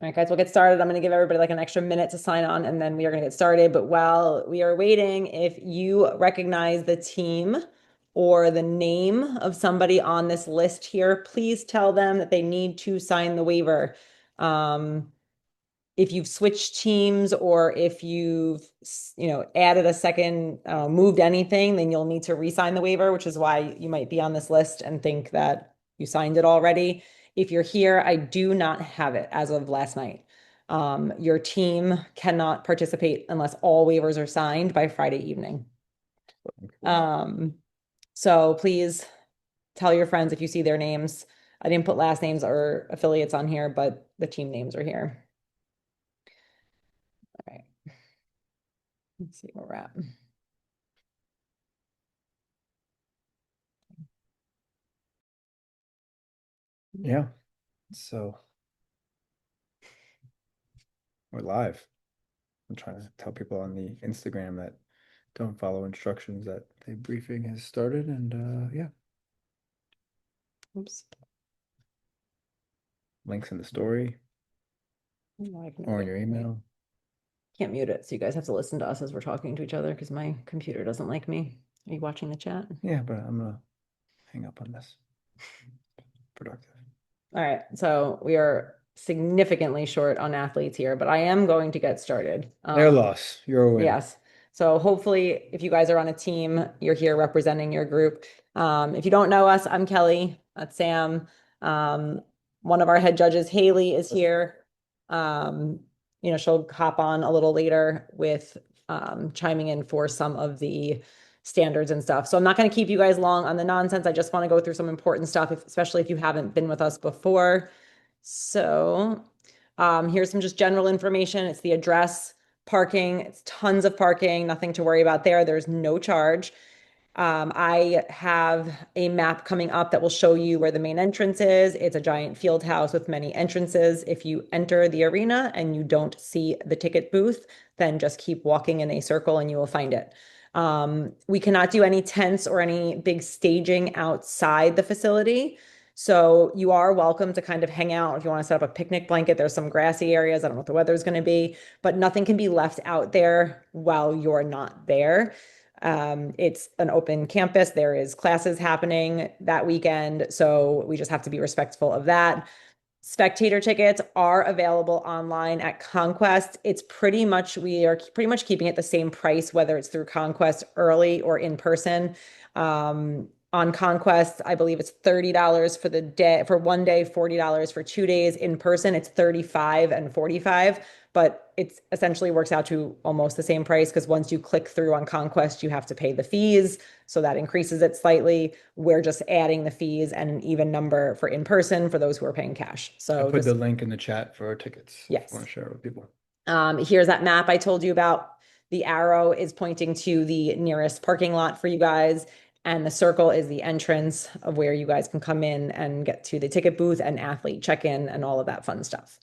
All right, guys, we'll get started. I'm going to give everybody like an extra minute to sign on and then we are going to get started. But while we are waiting, if you recognize the team or the name of somebody on this list here, please tell them that they need to sign the waiver. Um, if you've switched teams or if you've, added a second, moved anything, then you'll need to re-sign the waiver, which is why you might be on this list and think that you signed it already. If you're here, I do not have it as of last night. Your team cannot participate unless all waivers are signed by Friday evening. Um, so please tell your friends if you see their names. I didn't put last names or affiliates on here, but the team names are here. All right. Let's see where we're at. Yeah. So we're live. I'm trying to tell people on the Instagram that don't follow instructions that the briefing has started, and yeah, Oops. links in the story No, I can mute or in it. your email. Can't mute it, so you guys have to listen to us as we're talking to each other because my computer doesn't like me. Are you watching the chat? Yeah, but I'm gonna hang up on this. Productive. All right, so we are significantly short on athletes here, but I am going to get started. Their loss. You're a win. Yes. So hopefully, if you guys are on a team, you're here representing your group. If you don't know us, I'm Kelly. That's Sam. Um, one of our head judges, Haley, is here. Um, she'll hop on a little later with chiming in for some of the standards and stuff. So I'm not going to keep you guys long on the nonsense. I just want to go through some important stuff, especially if you haven't been with us before. So here's some just general information. It's the address, parking. It's tons of parking, nothing to worry about there. There's no charge. I have a map coming up that will show you where the main entrance is. It's a giant field house with many entrances. If you enter the arena and you don't see the ticket booth, then just keep walking in a circle and you will find it. We cannot do any tents or any big staging outside the facility. So you are welcome to kind of hang out if you want to set up a picnic blanket. There's some grassy areas. I don't know what the weather's going to be, but nothing can be left out there while you're not there. It's an open campus. There is classes happening that weekend, so we just have to be respectful of that. Spectator tickets are available online at Conquest. We are pretty much keeping it the same price, whether it's through Conquest early or in person. On Conquest, I believe it's $30 for the day for one day, $40 for 2 days. In person, it's 35 and 45, but it essentially works out to almost the same price because once you click through on Conquest, you have to pay the fees. So that increases it slightly. We're just adding the fees and an even number for in person for those who are paying cash. I So put the just, link in the chat for our tickets if you want yes. to share it with people. Here's that map I told you about. The arrow is pointing to the nearest parking lot for you guys, and the circle is the entrance of where you guys can come in and get to the ticket booth and athlete check-in and all of that fun stuff.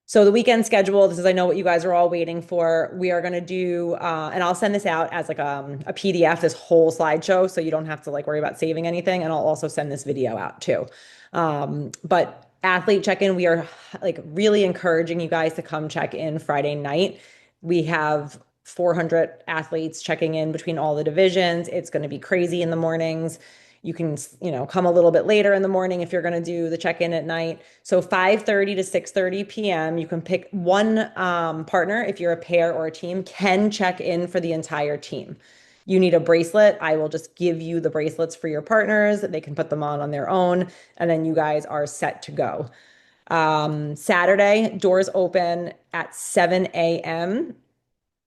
So the weekend schedule, this is, I know what you guys are all waiting for. We are going to do, and I'll send this out as like a PDF, this whole slideshow, so you don't have to like worry about saving anything. And I'll also send this video out too. But athlete check-in, we are like really encouraging you guys to come check in Friday night. We have 400 athletes checking in between all the divisions. It's going to be crazy in the mornings. You can, come a little bit later in the morning if you're going to do the check-in at night. So 5:30 to 6:30 p.m. You can pick one partner if you're a pair or a team can check in for the entire team. You need a bracelet. I will just give you the bracelets for your partners. They can put them on their own, and then you guys are set to go. Saturday, doors open at 7 a.m.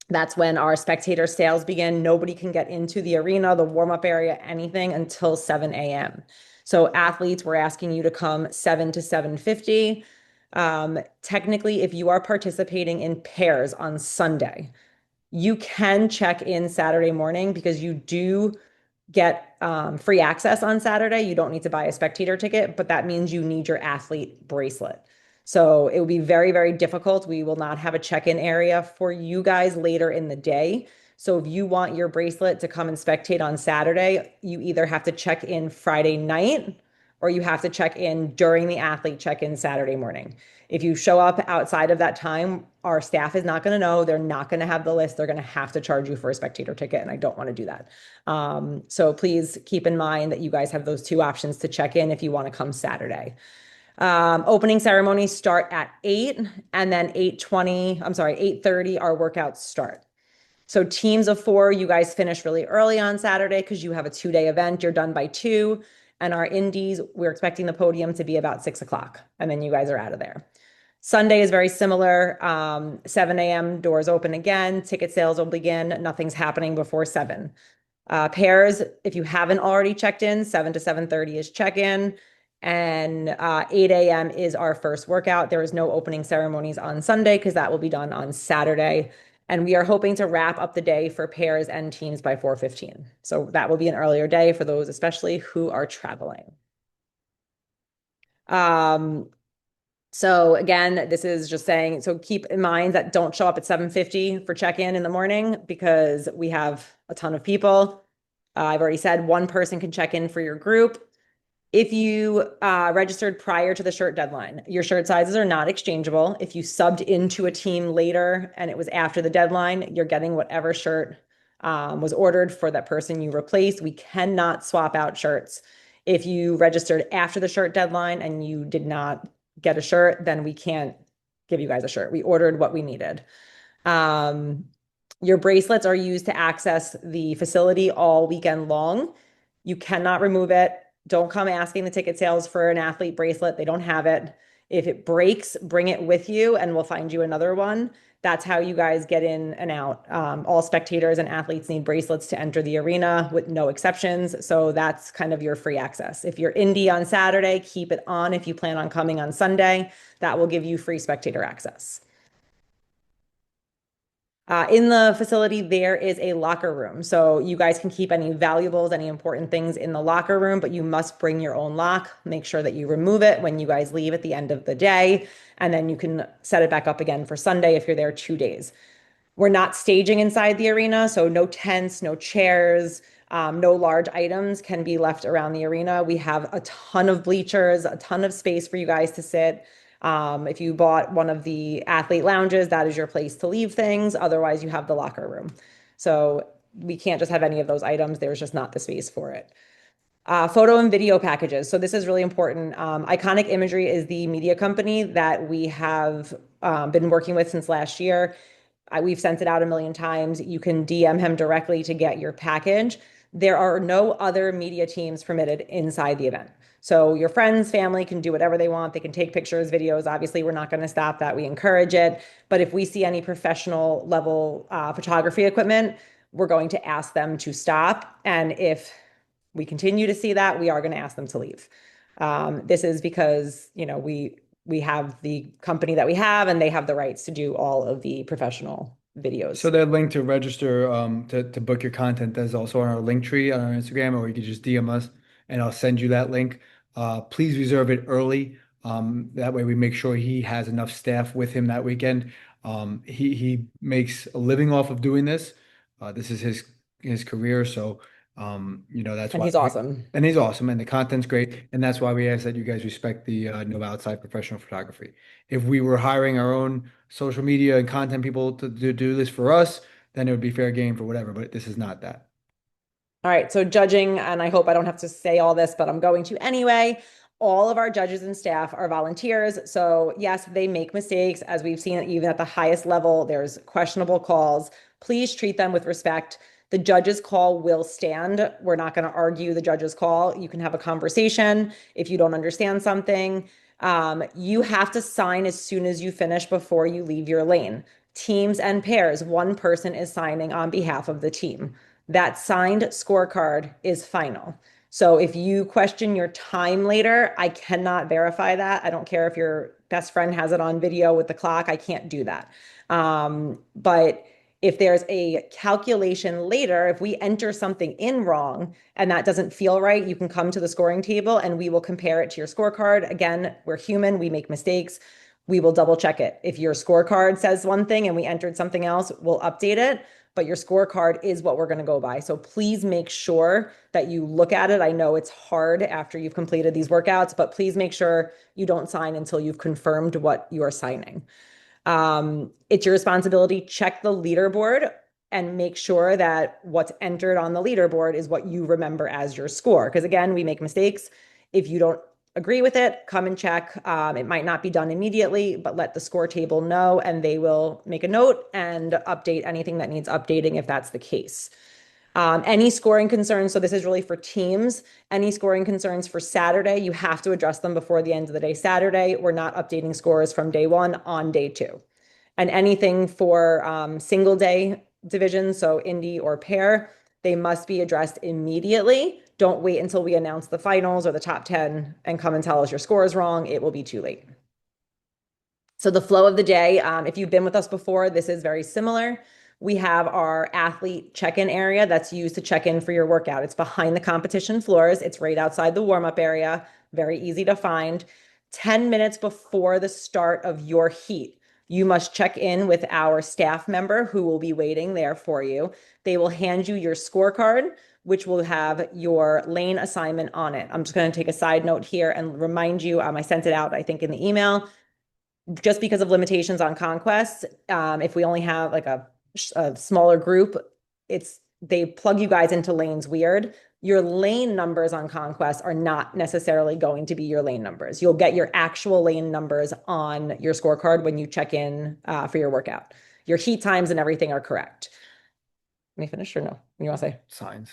That's when our spectator sales begin. Nobody can get into the arena, the warm-up area, anything until 7 a.m. So athletes, we're asking you to come 7 to 7:50. Technically, if you are participating in pairs on Sunday, you can check in Saturday morning because you do get free access on Saturday. You don't need to buy a spectator ticket, but that means you need your athlete bracelet. So it will be very, very difficult. We will not have a check-in area for you guys later in the day. So if you want your bracelet to come and spectate on Saturday, you either have to check in Friday night or you have to check in during the athlete check-in Saturday morning. If you show up outside of that time, our staff is not going to know. They're not going to have the list. They're going to have to charge you for a spectator ticket, and I don't want to do that. So please keep in mind that you guys have those two options to check in if you want to come Saturday. Opening ceremonies start at 8, and then 8:20, I'm sorry, 8:30, our workouts start. So teams of 4, you guys finish really early on Saturday because you have a 2-day event. You're done by 2. And our indies, we're expecting the podium to be about 6 o'clock. And then you guys are out of there. Sunday is very similar. 7 a.m. doors open again. Ticket sales will begin. Nothing's happening before 7. Pairs, if you haven't already checked in, 7 to 7:30 is check-in. And 8 a.m. is our first workout. There is no opening ceremonies on Sunday because that will be done on Saturday. And we are hoping to wrap up the day for pairs and teams by 4:15. So that will be an earlier day for those, especially who are traveling. Um, so again, this is just saying, so keep in mind that don't show up at 7:50 for check-in in the morning because we have a ton of people. I've already said one person can check in for your group. If you registered prior to the shirt deadline, your shirt sizes are not exchangeable. If you subbed into a team later and it was after the deadline, you're getting whatever shirt was ordered for that person you replaced. We cannot swap out shirts. If you registered after the shirt deadline and you did not get a shirt, then we can't give you guys a shirt. We ordered what we needed. Um, your bracelets are used to access the facility all weekend long. You cannot remove it. Don't come asking the ticket sales for an athlete bracelet. They don't have it. If it breaks, bring it with you and we'll find you another one. That's how you guys get in and out. All spectators and athletes need bracelets to enter the arena with no exceptions. So that's kind of your free access. If you're indie on Saturday, keep it on if you plan on coming on Sunday. That will give you free spectator access. In the facility, there is a locker room. So you guys can keep any valuables, any important things in the locker room, but you must bring your own lock. Make sure that you remove it when you guys leave at the end of the day. And then you can set it back up again for Sunday if you're there 2 days. We're not staging inside the arena, so no tents, no chairs, no large items can be left around the arena. We have a ton of bleachers, a ton of space for you guys to sit. If you bought one of the athlete lounges, that is your place to leave things. Otherwise, you have the locker room. So we can't just have any of those items. There's just not the space for it. Photo and video packages. So this is really important. Iconic Imagery is the media company that we have been working with since last year. We've sent it out a million times. You can DM him directly to get your package. There are no other media teams permitted inside the event. So your friends, family can do whatever they want. They can take pictures, videos. Obviously, we're not going to stop that. We encourage it. But if we see any professional level photography equipment, we're going to ask them to stop. And if we continue to see that, we are going to ask them to leave. This is because, we have the company that we have and they have the rights to do all of the professional videos. So that link to register to book your content is also on our link tree on our Instagram, or you could just DM us and I'll send you that link. Please reserve it early. That way we make sure he has enough staff with him that weekend. He makes a living off of doing this. This is his career, so that's And why he's awesome. and he's awesome and the content's great, and that's why we ask that you guys respect the no outside professional photography. If we were hiring our own social media and content people to do this for us, then it would be fair game for whatever, but this is not that. All right, so judging, and I hope I don't have to say all this, but I'm going to anyway. All of our judges and staff are volunteers. So, yes, they make mistakes, as we've seen even at the highest level. There's questionable calls. Please treat them with respect. The judge's call will stand. We're not going to argue the judge's call. You can have a conversation if you don't understand something. You have to sign as soon as you finish before you leave your lane. Teams and pairs, one person is signing on behalf of the team. That signed scorecard is final. So if you question your time later, I cannot verify that. I don't care if your best friend has it on video with the clock. I can't do that. But if there's a calculation later, if we enter something in wrong and that doesn't feel right, you can come to the scoring table and we will compare it to your scorecard. Again, we're human, we make mistakes. We will double check it. If your scorecard says one thing and we entered something else, we'll update it. but your scorecard is what we're going to go by. So please make sure that you look at it. I know it's hard after you've completed these workouts, but please make sure you don't sign until you've confirmed what you are signing. It's your responsibility. Check the leaderboard and make sure that what's entered on the leaderboard is what you remember as your score. Because again, we make mistakes. If you don't agree with it, come and check. It might not be done immediately, but let the score table know and they will make a note and update anything that needs updating if that's the case. Any scoring concerns, so this is really for teams, any scoring concerns for Saturday, you have to address them before the end of the day Saturday. We're not updating scores from day one on day two. And anything for single day divisions, so indie or pair, they must be addressed immediately. Don't wait until we announce the finals or the top 10 and come and tell us your score is wrong. It will be too late. So the flow of the day, if you've been with us before, this is very similar. We have our athlete check-in area that's used to check in for your workout. It's behind the competition floors. It's right outside the warm-up area, very easy to find. 10 minutes before the start of your heat, you must check in with our staff member who will be waiting there for you. They will hand you your scorecard, which will have your lane assignment on it. I'm just going to take a side note here and remind you, I sent it out, I think, in the email just because of limitations on conquest, if we only have like a smaller group, they plug you guys into lanes weird. Your lane numbers on conquest are not necessarily going to be your lane numbers. You'll get your actual lane numbers on your scorecard when you check in for your workout. Your heat times and everything are correct. Let me finish or no? What do you want to say? Signs.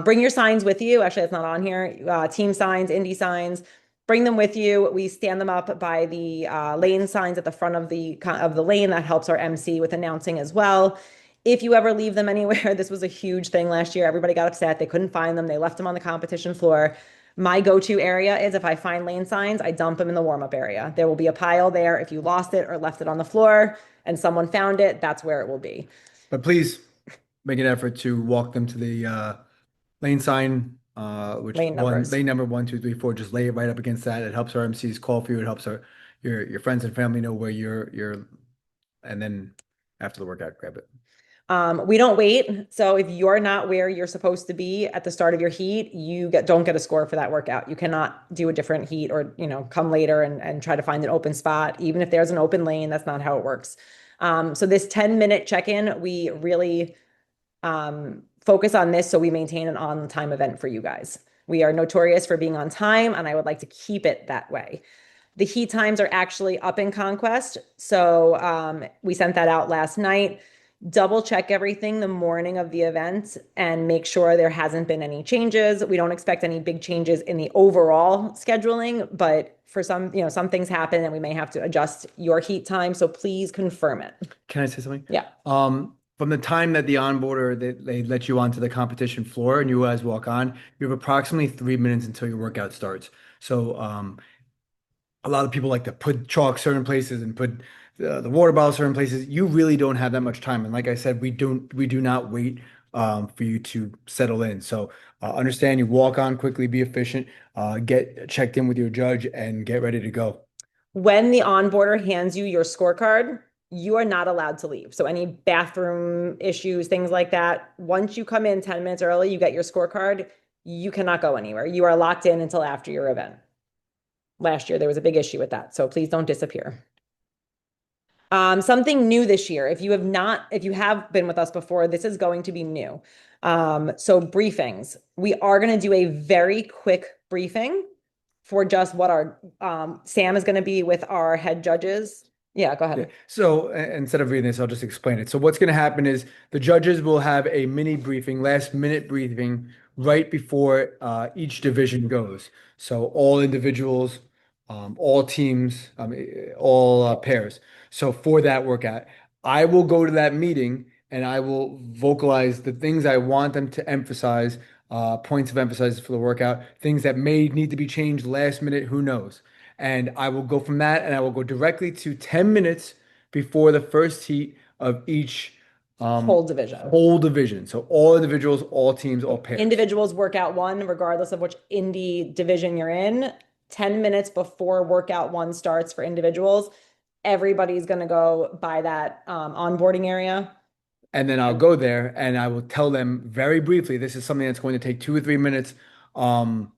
Bring your signs with you. Actually, it's not on here. Team signs, indie signs. Bring them with you. We stand them up by the lane signs at the front of the lane. That helps our MC with announcing as well. If you ever leave them anywhere, this was a huge thing last year. Everybody got upset. They couldn't find them. They left them on the competition floor. My go-to area is if I find lane signs, I dump them in the warm-up area. There will be a pile there. If you lost it or left it on the floor and someone found it, that's where it will be. But please make an effort to walk them to the lane sign, which Lane numbers. lane number 1, 2, 3, 4. Just lay it right up against that. It helps our MCs call for you. It helps your friends and family know where you're, and then after the workout, grab it. We don't wait. So if you're not where you're supposed to be at the start of your heat, don't get a score for that workout. You cannot do a different heat or, come later and try to find an open spot. Even if there's an open lane, that's not how it works. So this 10-minute check-in, we really focus on this so we maintain an on-time event for you guys. We are notorious for being on time, and I would like to keep it that way. The heat times are actually up in Conquest. So we sent that out last night. Double check everything the morning of the event and make sure there hasn't been any changes. We don't expect any big changes in the overall scheduling, but for some things happen and we may have to adjust your heat time. So please confirm it. Can I say something? Yeah. From the time that the onboarder they let you onto the competition floor and you guys walk on, you have approximately 3 minutes until your workout starts. So a lot of people like to put chalk certain places and put the water bottle certain places. You really don't have that much time. And like I said, we do not wait for you to settle in. So understand you walk on quickly, be efficient, get checked in with your judge, and get ready to go. When the onboarder hands you your scorecard, you are not allowed to leave. So any bathroom issues, things like that, once you come in 10 minutes early, you get your scorecard, you cannot go anywhere. You are locked in until after your event. Last year, there was a big issue with that. So please don't disappear. Something new this year. If you have been with us before, this is going to be new. So briefings. We are going to do a very quick briefing for just what our Sam is going to be with our head judges. Yeah, go ahead. Yeah. So instead of reading this, I'll just explain it. So what's going to happen is the judges will have a mini briefing, last minute briefing right before each division goes. So all individuals, all teams, all pairs. So for that workout, I will go to that meeting and I will vocalize the things I want them to emphasize, points of emphasis for the workout, things that may need to be changed last minute, who knows. And I will go from that and I will go directly to 10 minutes before the first heat of each Whole division. whole division. So all individuals, all teams, all pairs. Individuals workout one, regardless of which indie division you're in, 10 minutes before workout one starts for individuals, everybody's going to go by that onboarding area. and then I'll go there and I will tell them very briefly, this is something that's going to take 2 or 3 minutes. Um,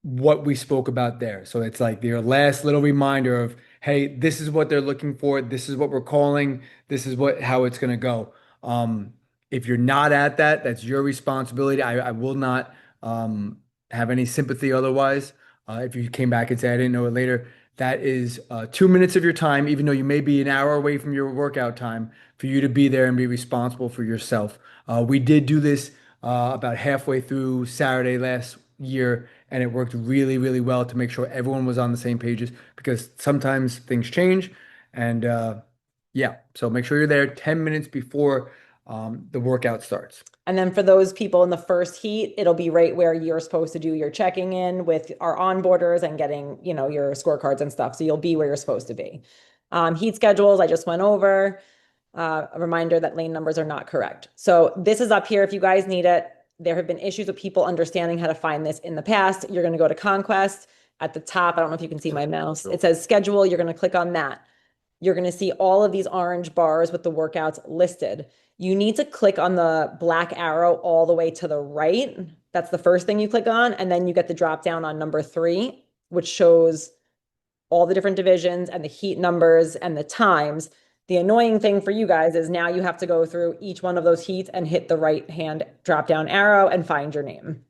what we spoke about there. So it's like your last little reminder of, hey, this is what they're looking for. This is what we're calling. This is what how it's going to go. Um, if you're not at that, that's your responsibility. I will not have any sympathy otherwise. If you came back and say I didn't know it later, that is 2 minutes of your time, even though you may be an hour away from your workout time, for you to be there and be responsible for yourself. We did do this about halfway through Saturday last year, and it worked really, really well to make sure everyone was on the same pages because sometimes things change. And yeah, so make sure you're there 10 minutes before the workout starts. And then for those people in the first heat, it'll be right where you're supposed to do your checking in with our onboarders and getting, your scorecards and stuff. So you'll be where you're supposed to be. Heat schedules, I just went over. A reminder that lane numbers are not correct. So this is up here if you guys need it. There have been issues with people understanding how to find this in the past. You're going to go to Conquest at the top. I don't know if you can see my mouse. It says schedule. You're going to click on that. You're going to see all of these orange bars with the workouts listed. You need to click on the black arrow all the way to the right. That's the first thing you click on. And then you get the drop down on number 3, which shows all the different divisions and the heat numbers and the times. The annoying thing for you guys is now you have to go through each one of those heats and hit the right hand drop down arrow and find your name.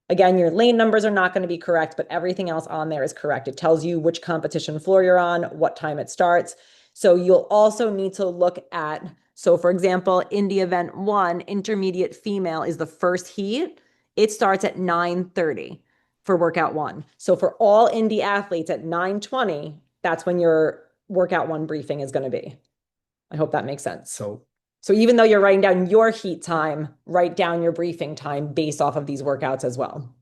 Again, your lane numbers are not going to be correct, but everything else on there is correct. It tells you which competition floor you're on, what time it starts. So you'll also need to look at, so for example, Indy Event 1, intermediate female is the first heat. It starts at 9:30 for workout 1. So for all Indy athletes at 9:20, that's when your workout 1 briefing is going to be. I hope that makes sense. So even though you're writing down your heat time, write down your briefing time based off of these workouts as well.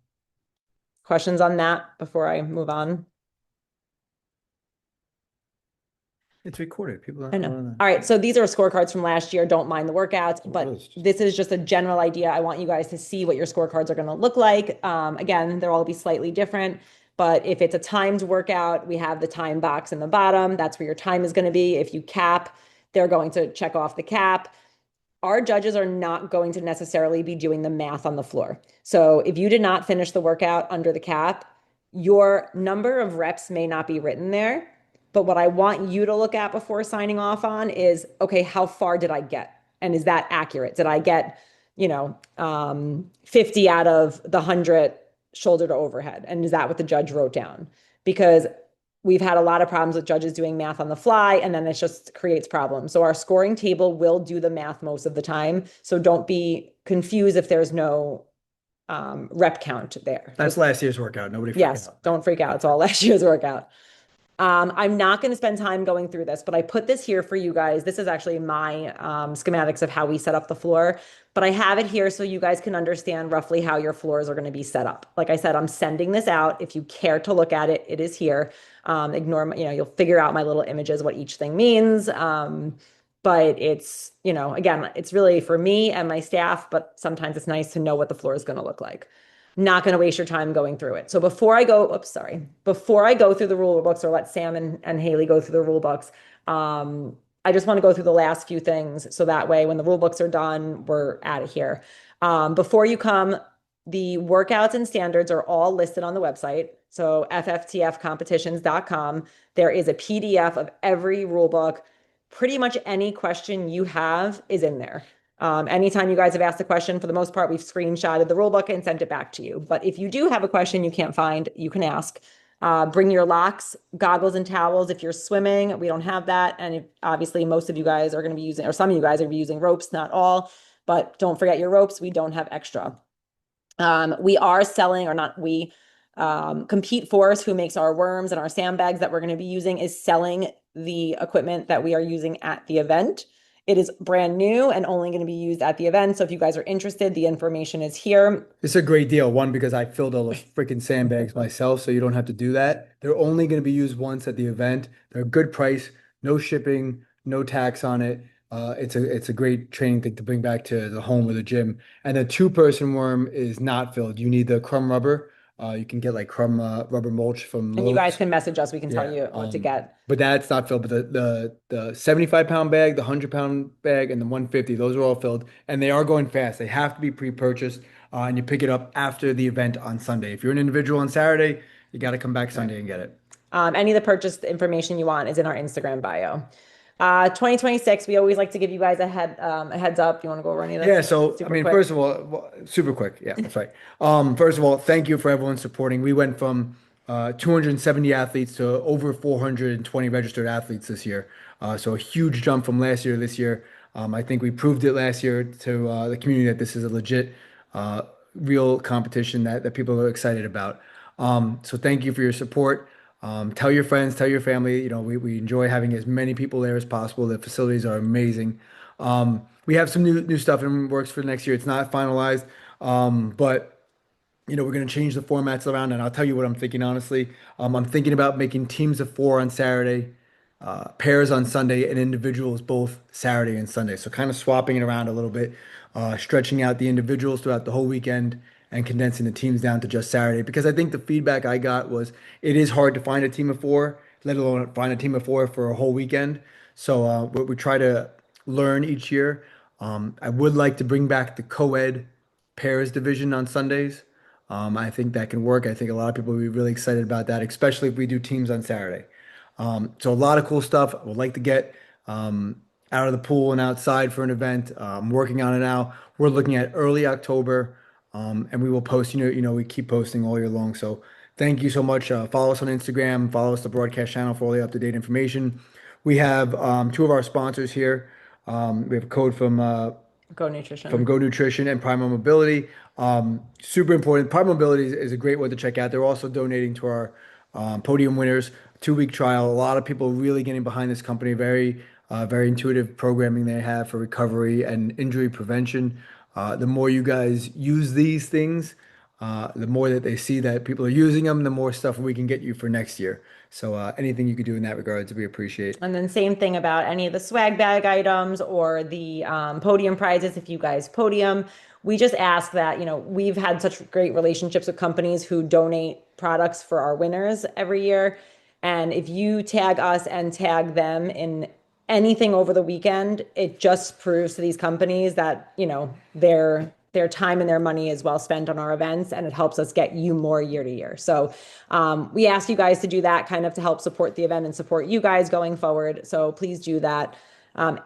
Questions on that before I move on? It's recorded. People I don't know. know. All right, so these are scorecards from last year. Don't mind the workouts, but this is just a general idea. I want you guys to see what your scorecards are going to look like. Again, they'll all be slightly different, but if it's a timed workout, we have the time box in the bottom. That's where your time is going to be. If you cap, they're going to check off the cap. Our judges are not going to necessarily be doing the math on the floor. So if you did not finish the workout under the cap, your number of reps may not be written there. But what I want you to look at before signing off on is, okay, how far did I get? And is that accurate? Did I get, 50 out of the 100 shoulder to overhead? And is that what the judge wrote down? Because we've had a lot of problems with judges doing math on the fly, and then it just creates problems. So our scoring table will do the math most of the time. So don't be confused if there's no rep count there. That's last year's workout. Nobody freak Yes, out. don't freak out. It's all last year's workout. I'm not going to spend time going through this, but I put this here for you guys. This is actually my schematics of how we set up the floor, but I have it here so you guys can understand roughly how your floors are going to be set up. Like I said, I'm sending this out. If you care to look at it, it is here. Ignore, you'll figure out my little images, what each thing means. But it's, again, it's really for me and my staff, but sometimes it's nice to know what the floor is going to look like. Not going to waste your time going through it. So before I go, before I go through the rule books or let Sam and Haley go through the rule books, I just want to go through the last few things. So that way, when the rule books are done, we're out of here. Before you come, the workouts and standards are all listed on the website. So FFTFcompetitions.com. There is a PDF of every rule book. Pretty much any question you have is in there. Anytime you guys have asked a question, for the most part, we've screenshotted the rule book and sent it back to you. But if you do have a question you can't find, you can ask. Bring your locks, goggles, and towels if you're swimming. We don't have that. And obviously, most of you guys are going to be using, or some of you guys are going to be using ropes, not all. But don't forget your ropes. We don't have extra. We are selling, or not we, Compete Force, who makes our worms and our sandbags that we're going to be using, is selling the equipment that we are using at the event. It is brand new and only going to be used at the event. So if you guys are interested, the information is here. It's a great deal. One, because I filled all the freaking sandbags myself, so you don't have to do that. They're only going to be used once at the event. They're a good price, no shipping, no tax on it. It's a great training thing to bring back to the home or the gym. And the two-person worm is not filled. You need the crumb rubber. You can get like crumb rubber mulch from And you guys Lowe's. can message us. We can tell Yeah. you what to get. But that's not filled. But the 75-pound bag, the 100-pound bag, and the 150, those are all filled, and they are going fast. They have to be pre-purchased, and you pick it up after the event on Sunday. If you're an individual on Saturday, you got to come back Right. Sunday and get it. Any of the purchase information you want is in our Instagram bio. 2026, we always like to give you guys a heads up. You want to go over any of Yeah, this so I super mean, quick? first of all, super quick. Yeah, that's right. First of all, thank you for everyone supporting. We went from 270 athletes to over 420 registered athletes this year. So a huge jump from last year to this year. I think we proved it last year to the community that this is a legit, uh, real competition that people are excited about. So thank you for your support. Tell your friends, tell your family. You know, we enjoy having as many people there as possible. The facilities are amazing. We have some new stuff in works for next year. It's not finalized, but you know, we're going to change the formats around, and I'll tell you what I'm thinking, honestly. I'm thinking about making teams of four on Saturday, pairs on Sunday, and individuals both Saturday and Sunday. So kind of swapping it around a little bit, stretching out the individuals throughout the whole weekend and condensing the teams down to just Saturday. Because I think the feedback I got was it is hard to find a team of four, let alone find a team of four for a whole weekend. So we try to learn each year. I would like to bring back the co-ed pairs division on Sundays. I think that can work. I think a lot of people will be really excited about that, especially if we do teams on Saturday. So a lot of cool stuff. I would like to get out of the pool and outside for an event. I'm working on it now. We're looking at early October, and we will post. We keep posting all year long. So thank you so much. Follow us on Instagram. Follow us the broadcast channel for all the up-to-date information. We have two of our sponsors here. We have a code Go from Nutrition. Go Nutrition and Prime Mobility. Super important. Prime Mobility is a great one to check out. They're also donating to our podium winners, 2-week trial. A lot of people really getting behind this company. Very intuitive programming they have for recovery and injury prevention. The more you guys use these things, the more that they see that people are using them, the more stuff we can get you for next year. So anything you could do in that regards, we appreciate. And then same thing about any of the swag bag items or the podium prizes. If you guys podium, we just ask that, we've had such great relationships with companies who donate products for our winners every year. And if you tag us and tag them in anything over the weekend, it just proves to these companies that, their time and their money is well spent on our events, and it helps us get you more year to year. So we ask you guys to do that kind of to help support the event and support you guys going forward. So please do that.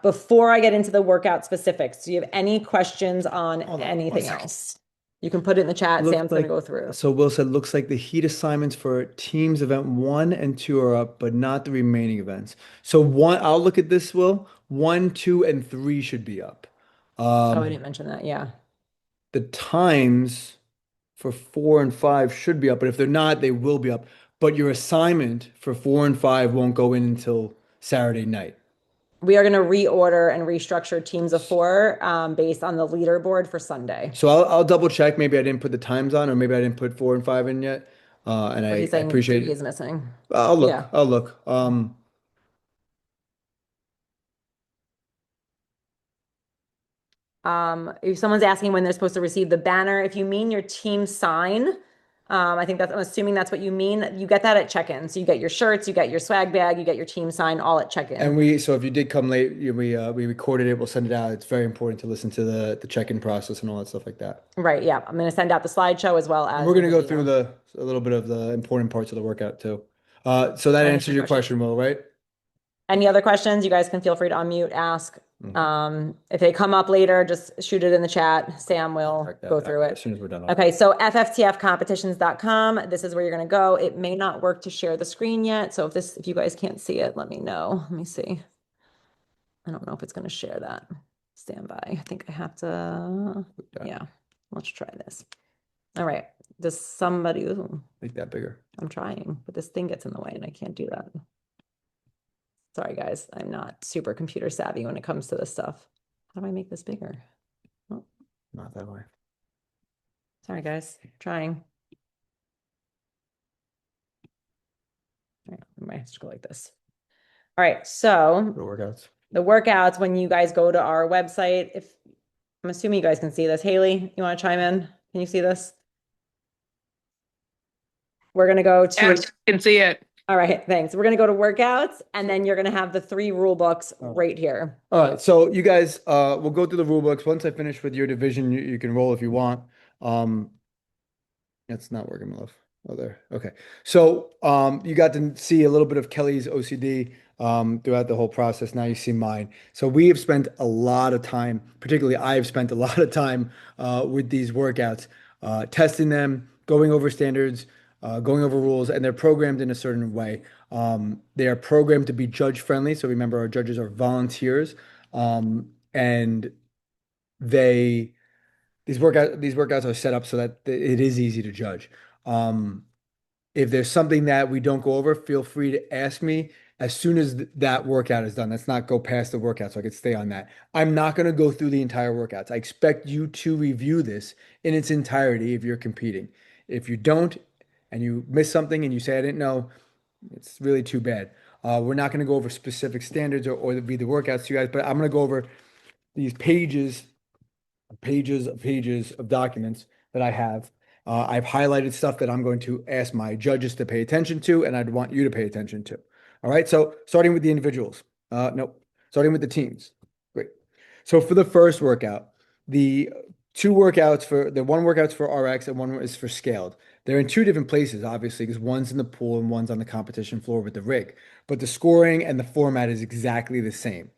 Before I get into the workout specifics, do you have any questions on Hold on one anything second. else? You can put it in the chat. Looks Sam's going to like go through. so Will said looks like the heat assignments for teams event one and two are up, but not the remaining events. So one, I'll look at this, Will. One, two, and three should be up. Oh, I Um, didn't mention that. Yeah. the times for four and five should be up, but if they're not, they will be up. But your assignment for four and five won't go in until Saturday night. We are going to reorder and restructure teams of four based on the leaderboard for Sunday. So I'll double check. Maybe I didn't put the times on, or maybe I didn't put four and five in yet. And But he's I saying appreciate three it. is missing. I'll Yeah. look. I'll look. If someone's asking when they're supposed to receive the banner, if you mean your team sign, I'm assuming that's what you mean. You get that at check-in. So you get your shirts, you get your swag bag, you get your team sign all at check-in. And so if you did come late, we recorded it. We'll send it out. It's very important to listen to the check-in process and all that stuff like that. Right. Yeah. I'm going to send out the slideshow as well And as we're the gonna go through video. a little bit of the important parts of the workout too. So that Any answers other your questions? question, Will, right? Any other questions? You guys can feel free to unmute, ask. Okay. If they come up later, just shoot it in the chat. Sam will Check that go out through as it. soon as we're done. Okay, so FFTFcompetitions.com. This is where you're going to go. It may not work to share the screen yet. So if you guys can't see it, let me know. Let me see. I don't know if it's going to share that. Stand by. I think I have to. Yeah, let's try this. All right. Does somebody, ooh, Make that bigger. I'm trying, but this thing gets in the way and I can't do that. Sorry, guys. I'm not super computer savvy when it comes to this stuff. How do I make this bigger? Oh, Not that way. sorry, guys. Trying. All right, I might have to go like this. All right, so The workouts. the workouts, when you guys go to our website, if I'm assuming you guys can see this. Haley, you want to chime in? Can you see this? We're gonna go to, Yes, I can see it. all right, thanks. We're gonna go to workouts and then you're gonna have the three rule books All right. right here. All right, so you guys, we'll go through the rule books. Once I finish with your division, you can roll if you want. Um, It's not working, my love. Oh, there. Okay. So, you got to see a little bit of Kelly's OCD throughout the whole process. Now you see mine. So we have spent a lot of time, particularly I have spent a lot of time with these workouts, testing them, going over standards, going over rules, and they're programmed in a certain way. They are programmed to be judge friendly. So remember, our judges are volunteers, and they these workouts are set up so that it is easy to judge. Um, if there's something that we don't go over, feel free to ask me as soon as that workout is done. Let's not go past the workout so I could stay on that. I'm not going to go through the entire workouts. I expect you to review this in its entirety if you're competing. If you don't and you miss something and you say, I didn't know, it's really too bad. We're not going to go over specific standards or be the workouts to you guys, but I'm going to go over these pages of documents that I have. I've highlighted stuff that I'm going to ask my judges to pay attention to, and I'd want you to pay attention to. All right. So starting with the individuals. Nope. Starting with the teams. Great. So for the first workout, the one workout's for RX and one is for scaled. They're in two different places, obviously, because one's in the pool and one's on the competition floor with the rig. But the scoring and the format is exactly the same.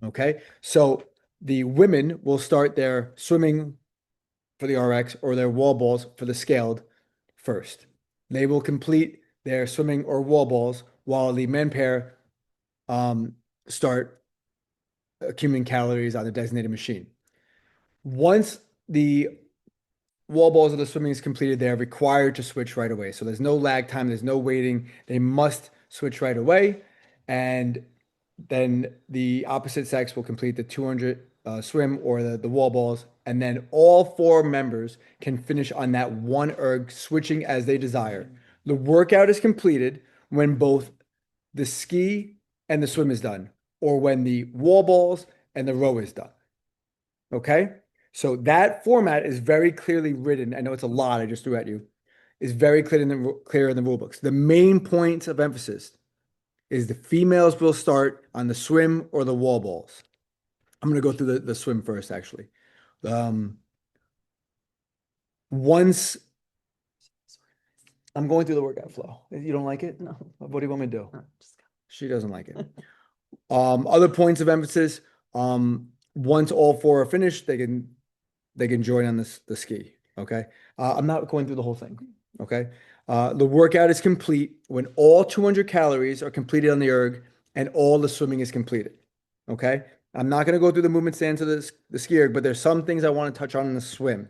Okay. So the women will start their swimming for the RX or their wall balls for the scaled first. They will complete their swimming or wall balls while the men pair start accumulating calories on the designated machine. Once the wall balls of the swimming is completed, they are required to switch right away. So there's no lag time, there's no waiting. They must switch right away. And then the opposite sex will complete the 200 swim or the wall balls. And then all four members can finish on that one erg, switching as they desire. The workout is completed when both the ski and the swim is done, or when the wall balls and the row is done. Okay? So that format is very clearly written. I know it's a lot I just threw at you. Is very clear in the rule books. The main points of emphasis is the females will start on the swim or the wall balls. I'm going to go through the swim first, actually. Um, once I'm going through the workout flow. You don't like it? No. What do you want me to do? No, just She doesn't like it. Other points of emphasis. Once all four are finished, they can join on this the ski. Okay. I'm not going through the whole thing. Okay. The workout is complete when all 200 calories are completed on the erg and all the swimming is completed. Okay. I'm not going to go through the movement stance of the ski erg, but there's some things I want to touch on in the swim.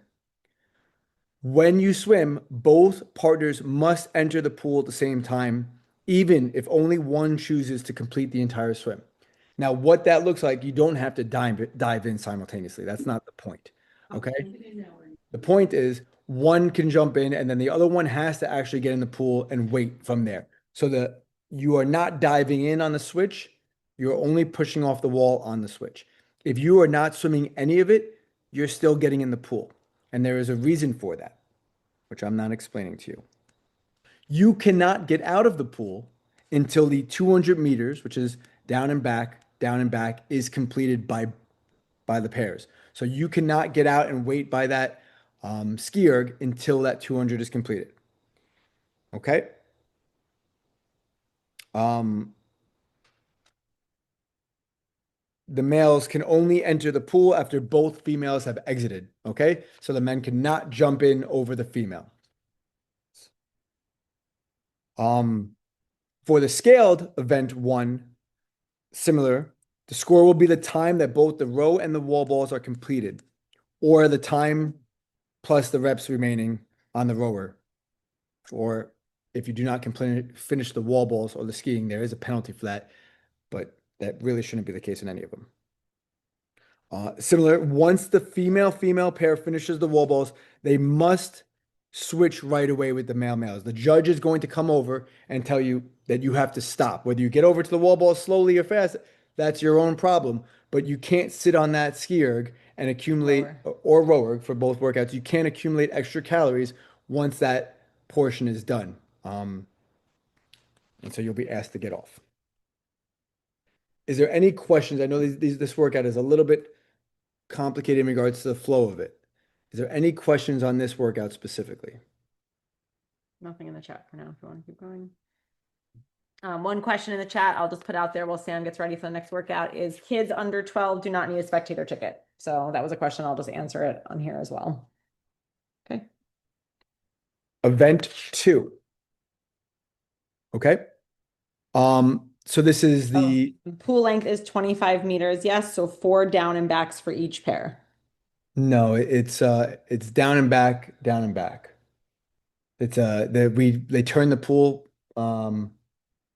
When you swim, both partners must enter the pool at the same time, even if only one chooses to complete the entire swim. Now, what that looks like, you don't have to dive in simultaneously. That's not the point. Okay. The point is one can jump in and then the other one has to actually get in the pool and wait from there. So that you are not diving in on the switch, you're only pushing off the wall on the switch. If you are not swimming any of it, you're still getting in the pool. And there is a reason for that, which I'm not explaining to you. You cannot get out of the pool until the 200 meters, which is down and back, is completed by the pairs. So you cannot get out and wait by that ski erg until that 200 is completed. Okay. Um, the males can only enter the pool after both females have exited. Okay. So the men cannot jump in over the female. Um, for the scaled event one, similar, the score will be the time that both the row and the wall balls are completed, or the time plus the reps remaining on the rower. Or if you do not finish the wall balls or the skiing, there is a penalty for that, but that really shouldn't be the case in any of them. Similar, once the female pair finishes the wall balls, they must switch right away with the males. The judge is going to come over and tell you that you have to stop. Whether you get over to the wall balls slowly or fast, that's your own problem. But you can't sit on that ski erg and accumulate, rower. or row erg for both workouts. You can't accumulate extra calories once that portion is done. Um, and so you'll be asked to get off. Is there any questions? I know this workout is a little bit complicated in regards to the flow of it. Is there any questions on this workout specifically? Nothing in the chat for now, if you want to keep going. One question in the chat I'll just put out there while Sam gets ready for the next workout is kids under 12 do not need a spectator ticket. So that was a question. I'll just answer it on here as well. Okay. Event 2. Okay. So this is Oh, the pool length is 25 meters. Yes. So 4 down and backs for each pair. no, it's down and back, down and back. It's they turn the pool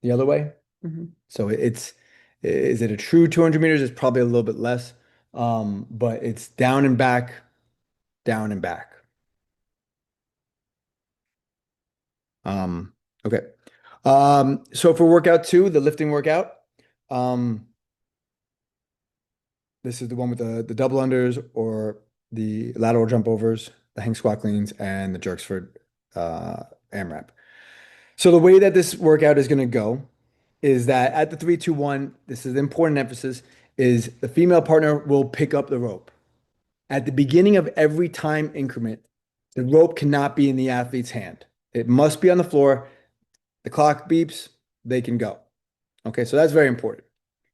the other way. Mhm. So it's is it a true 200 meters? It's probably a little bit less. But it's down and back, down and back. Okay. So for workout 2, the lifting workout, um, this is the one with the double unders or the lateral jump overs, the hang squat cleans, and the jerks for AMRAP. So the way that this workout is going to go is that at the 3-2-1, this is the important emphasis, is the female partner will pick up the rope. At the beginning of every time increment, the rope cannot be in the athlete's hand. It must be on the floor. The clock beeps, they can go. Okay, so that's very important.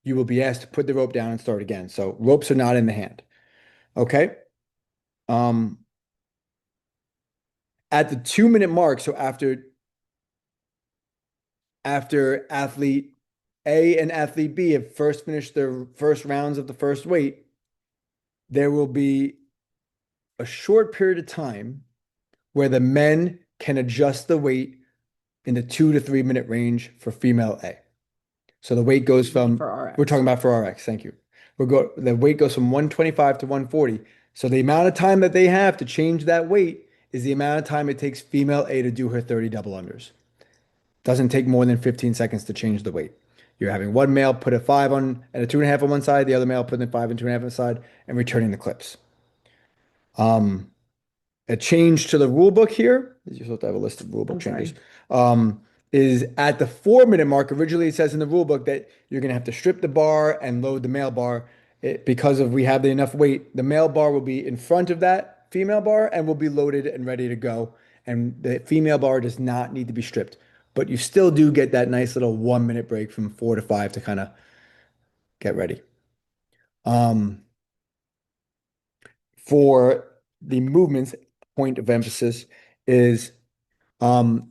You will be asked to put the rope down and start again. So ropes are not in the hand. Okay. Um, at the 2-minute mark, so after athlete A and athlete B have first finished their first rounds of the first weight, there will be a short period of time where the men can adjust the weight in the 2 to 3 minute range for female A. So the weight goes from, For RX. we're talking about for RX, thank you. The weight goes from 125 to 140. So the amount of time that they have to change that weight is the amount of time it takes female A to do her 30 double unders. Doesn't take more than 15 seconds to change the weight. You're having one male put a 5 on and a 2.5 on one side, the other male putting a 5 and 2.5 on the side, and returning the clips. A change to the rule book here, you're supposed to have a list of rule book I'm sorry. changes, is at the 4-minute mark. Originally, it says in the rule book that you're going to have to strip the bar and load the male bar. Because of we have enough weight, the male bar will be in front of that female bar and will be loaded and ready to go. And the female bar does not need to be stripped, but you still do get that nice little 1-minute break from 4 to 5 to kind of get ready. Um, for the movements, point of emphasis is Um,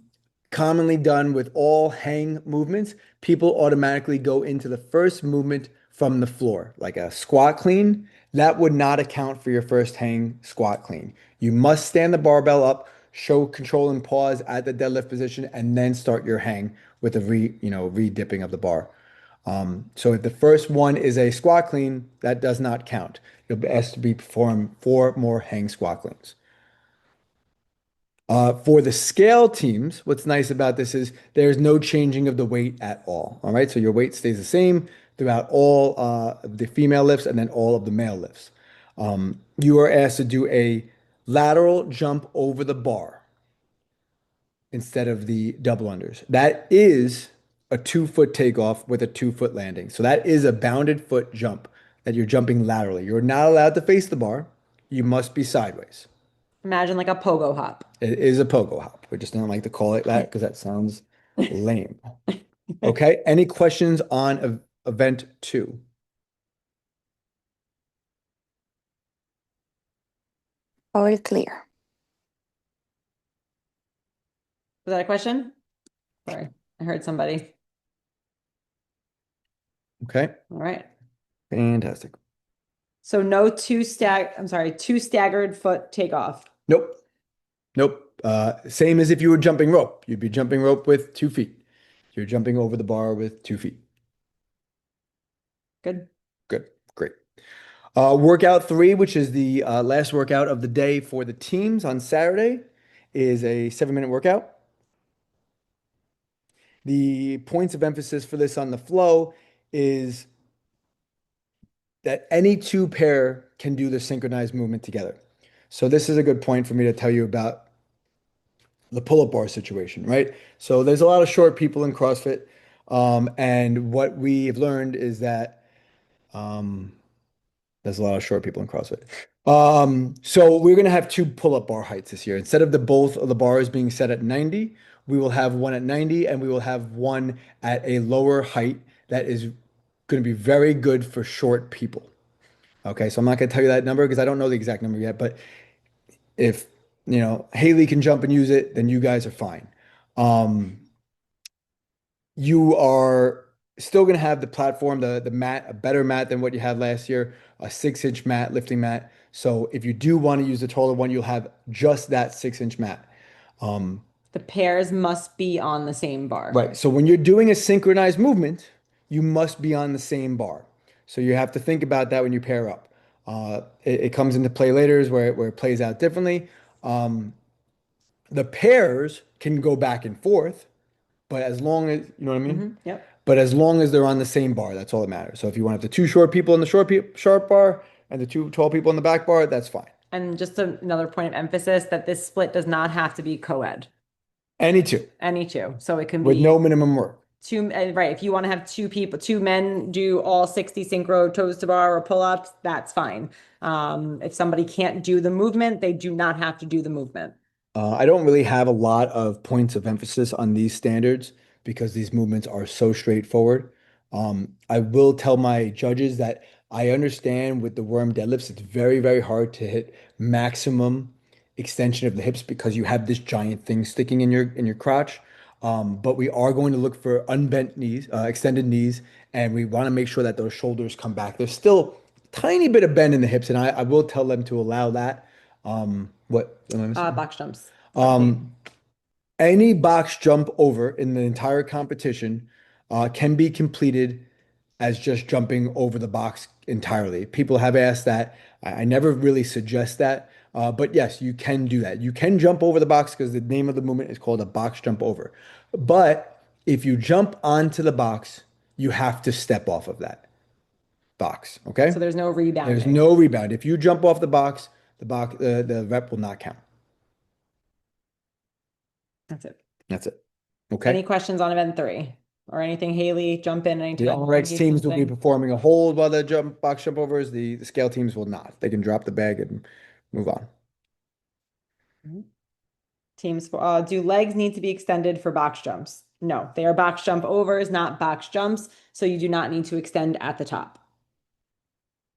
commonly done with all hang movements, people automatically go into the first movement from the floor, like a squat clean. That would not account for your first hang squat clean. You must stand the barbell up, show control and pause at the deadlift position, and then start your hang with a re-dipping of the bar. So if the first one is a squat clean, that does not count. You'll be asked to be perform 4 more hang squat cleans. For the scale teams, what's nice about this is there's no changing of the weight at all. All right, so your weight stays the same throughout all of the female lifts and then all of the male lifts. You are asked to do a lateral jump over the bar instead of the double unders. That is a 2-foot takeoff with a 2-foot landing. So that is a bounded foot jump that you're jumping laterally. You're not allowed to face the bar. You must be sideways. Imagine like a pogo hop. It is a pogo hop. We just don't like to call it that because that sounds lame. Okay. Any questions on event 2? All clear. Was that a question? Sorry, I heard somebody. Okay. All right. Fantastic. So no two staggered foot takeoff. Nope. Nope. Same as if you were jumping rope. You'd be jumping rope with 2 feet. You're jumping over the bar with 2 feet. Good. Good. Great. Workout 3, which is the last workout of the day for the teams on Saturday, is a 7-minute workout. The points of emphasis for this on the flow is that any two pair can do the synchronized movement together. So this is a good point for me to tell you about the pull-up bar situation, right? So there's a lot of short people in CrossFit. And what we've learned is that um, there's a lot of short people in CrossFit. So we're going to have two pull-up bar heights this year. Instead of the both of the bars being set at 90, we will have one at 90 and we will have one at a lower height that is going to be very good for short people. Okay, so I'm not going to tell you that number because I don't know the exact number yet, but if Haley can jump and use it, then you guys are fine. Um, you are still going to have the platform, the mat, a better mat than what you had last year, a 6-inch mat, lifting mat. So if you do want to use the taller one, you'll have just that 6-inch mat. The pairs must be on the same bar. Right. So when you're doing a synchronized movement, you must be on the same bar. So you have to think about that when you pair up. It comes into play later where it plays out differently. The pairs can go back and forth, but as long as, you know what I mean? Yep. But as long as they're on the same bar, that's all that matters. So if you want to have the two short people on the short bar and the two tall people on the back bar, that's fine. And just another point of emphasis that this split does not have to be co-ed, Any two any two. So it can with be no minimum work. two, right. If you want to have two people, two men do all 60 synchro toes to bar or pull-ups, that's fine. If somebody can't do the movement, they do not have to do the movement. I don't really have a lot of points of emphasis on these standards because these movements are so straightforward. I will tell my judges that I understand with the worm deadlifts, it's very, very hard to hit maximum extension of the hips because you have this giant thing sticking in your crotch. But we are going to look for unbent knees, extended knees, and we want to make sure that those shoulders come back. There's still a tiny bit of bend in the hips, and I will tell them to allow that. What am I missing? Box jumps. Any box jump over in the entire competition can be completed as just jumping over the box entirely. People have asked that. I never really suggest that. But yes, you can do that. You can jump over the box because the name of the movement is called a box jump over. But if you jump onto the box, you have to step off of that box. So Okay? there's no There's rebounding. no rebound. If you jump off the rep will not count. That's it. That's it. Any Okay? questions on event 3 or anything? Haley, jump in The anytime. RX teams will be performing a hold while the box jump overs. The scale teams will not. They can drop the bag and move on. Teams for do legs need to be extended for box jumps? No, they are box jump overs, not box jumps. So you do not need to extend at the top.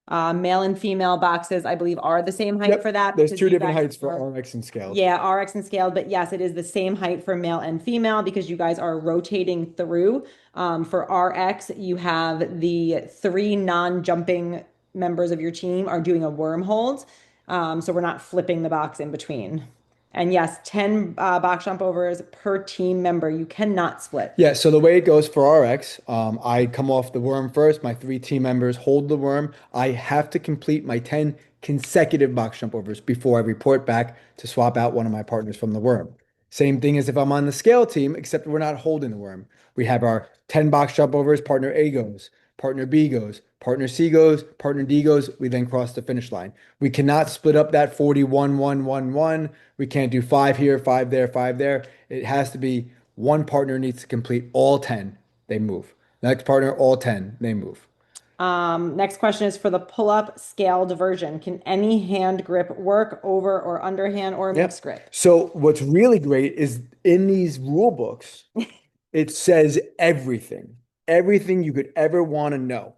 Male and female boxes, I believe, are the same height Yep. for that. There's because two you different guys heights for are- RX and scaled. Yeah, RX and scaled, but yes, it is the same height for male and female because you guys are rotating through. For RX, you have the 3 non-jumping members of your team are doing a worm hold. So we're not flipping the box in between. And yes, 10 box jump overs per team member. You cannot split. Yeah, so the way it goes for RX, I come off the worm first. My 3 team members hold the worm. I have to complete my 10 consecutive box jump overs before I report back to swap out one of my partners from the worm. Same thing as if I'm on the scale team, except we're not holding the worm. We have our 10 box jump overs, partner A goes, partner B goes, partner C goes, partner D goes. We then cross the finish line. We cannot split up that 41, 1, 1, 1. We can't do 5 here, 5 there, 5 there. It has to be one partner needs to complete all 10, they move. Next partner, all 10, they move. Next question is for the pull-up scaled version. Can any hand grip work over or underhand or Yep. mixed grip? So what's really great is in these rule books, it says everything you could ever want to know.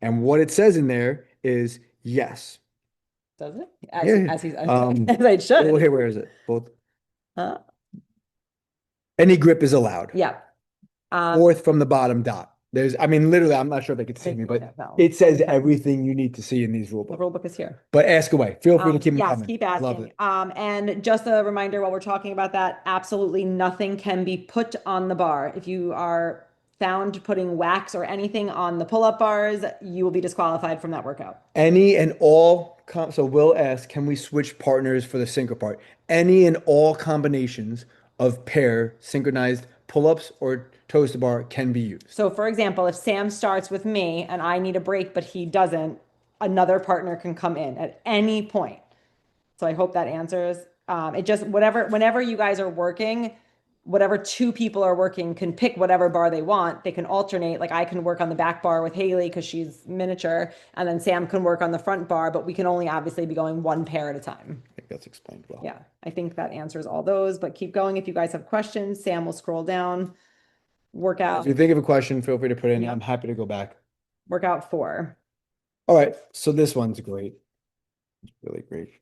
And what it says in there is yes. Does it? Yeah. As he's as I should. Well, here, where is it? Both. Uh, Any grip is allowed. yeah. Fourth from the bottom dot. I mean, literally, I'm not sure if they could see me, but No. it says everything you need to see in these rule The books. rule book is here. But ask away. Feel free to keep them Yes, coming. keep Love asking. it. And just a reminder while we're talking about that, absolutely nothing can be put on the bar. If you are found putting wax or anything on the pull-up bars, you will be disqualified from that workout. Any and all, so Will ask, can we switch partners for the synchro part? Any and all combinations of pair synchronized pull-ups or toes to bar can be used. So for example, if Sam starts with me and I need a break, but he doesn't, another partner can come in at any point. So I hope that answers. It just whenever you guys are working, whatever two people are working can pick whatever bar they want. They can alternate. Like I can work on the back bar with Haley because she's miniature, and then Sam can work on the front bar, but we can only obviously be going one pair at a time. I think that's explained well. Yeah, I think that answers all those, but keep going if you guys have questions. Sam will scroll down. If you think of a question, feel free to put it in. Yeah. I'm happy to go back. Workout 4. All right, so this one's great. It's really great.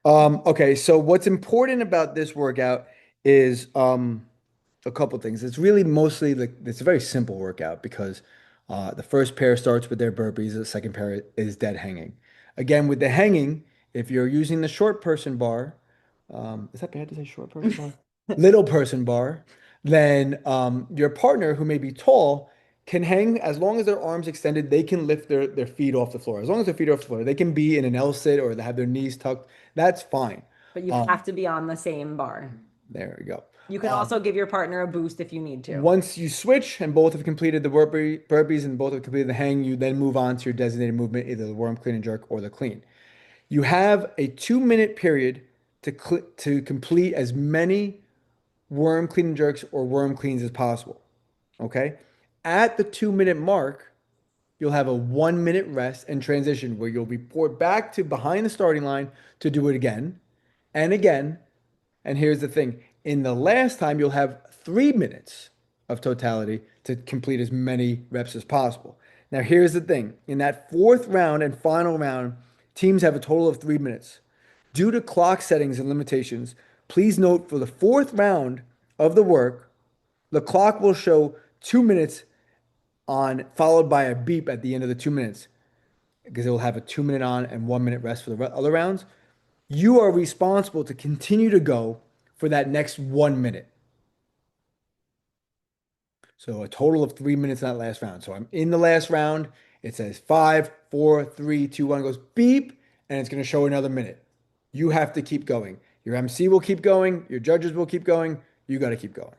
Okay, so what's important about this workout is a couple things. It's really mostly like it's a very simple workout because the first pair starts with their burpees, the second pair is dead hanging. Again, with the hanging, if you're using the short person bar, is that bad to say short person bar? Little person bar, then your partner who may be tall can hang as long as their arms extended, they can lift their feet off the floor. As long as their feet are off the floor, they can be in an L sit or they have their knees tucked. That's fine. But you have to be on the same bar. There we go. You can also give your partner a boost if you need to. Once you switch and both have completed the burpees and both have completed the hang, you then move on to your designated movement, either the worm, clean, and jerk, or the clean. You have a 2-minute period to complete as many worm, clean, and jerks or worm cleans as possible. Okay? At the 2-minute mark, you'll have a 1-minute rest and transition where you'll be poured back to behind the starting line to do it again and again. And here's the thing, in the last time, you'll have 3 minutes of totality to complete as many reps as possible. Now, here's the thing, in that fourth round and final round, teams have a total of 3 minutes. Due to clock settings and limitations, please note for the fourth round of the work, the clock will show 2 minutes on, followed by a beep at the end of the 2 minutes, because it will have a 2-minute on and 1-minute rest for the other rounds. You are responsible to continue to go for that next 1 minute. So a total of 3 minutes in that last round. So I'm in the last round. It says 5, 4, 3, 2, 1. It goes beep, and it's going to show another minute. You have to keep going. Your MC will keep going. Your judges will keep going. You got to keep going.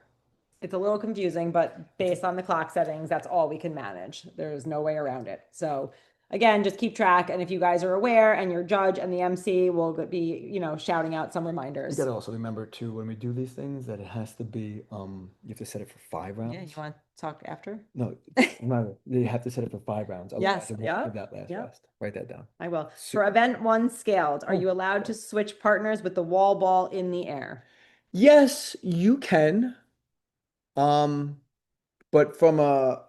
It's a little confusing, but based on the clock settings, that's all we can manage. There's no way around it. So again, just keep track. And if you guys are aware and your judge and the MC will be, shouting out some reminders. You got to also remember too, when we do these things, that it has to be, you have to set it for 5 rounds. Yeah, you want to talk after? No, remember, you have to set it for 5 rounds. Yes, Otherwise, it won't yeah, give that last yeah. rest. Write that down. I will. For event 1 scaled, are you allowed to switch partners with the wall ball in the air? Yes, you can. But from a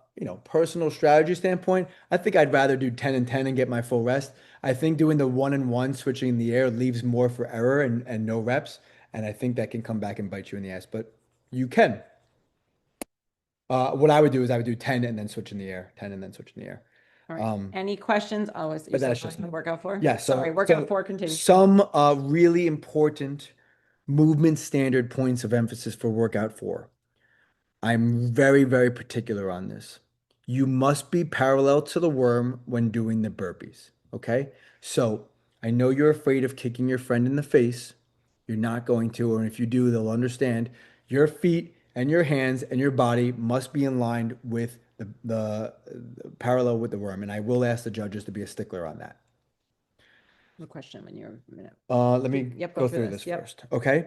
personal strategy standpoint, I think I'd rather do 10 and 10 and get my full rest. I think doing the 1 and 1 switching in the air leaves more for error and no reps. And I think that can come back and bite you in the ass, but you can. What I would do is I would do 10 and then switch in the air, 10 and then switch in the air. All right. Any questions? Oh, you but that's still just talking workout 4? Yeah, Sorry, workout 4 continue. Some really important movement standard points of emphasis for workout 4. I'm very, very particular on this. You must be parallel to the worm when doing the burpees. Okay? So I know you're afraid of kicking your friend in the face. You're not going to, or if you do, they'll understand. Your feet and your hands and your body must be in line with the parallel with the worm. And I will ask the judges to be a stickler on that. A question when you're a minute. Let me Yep, go through this first. Okay.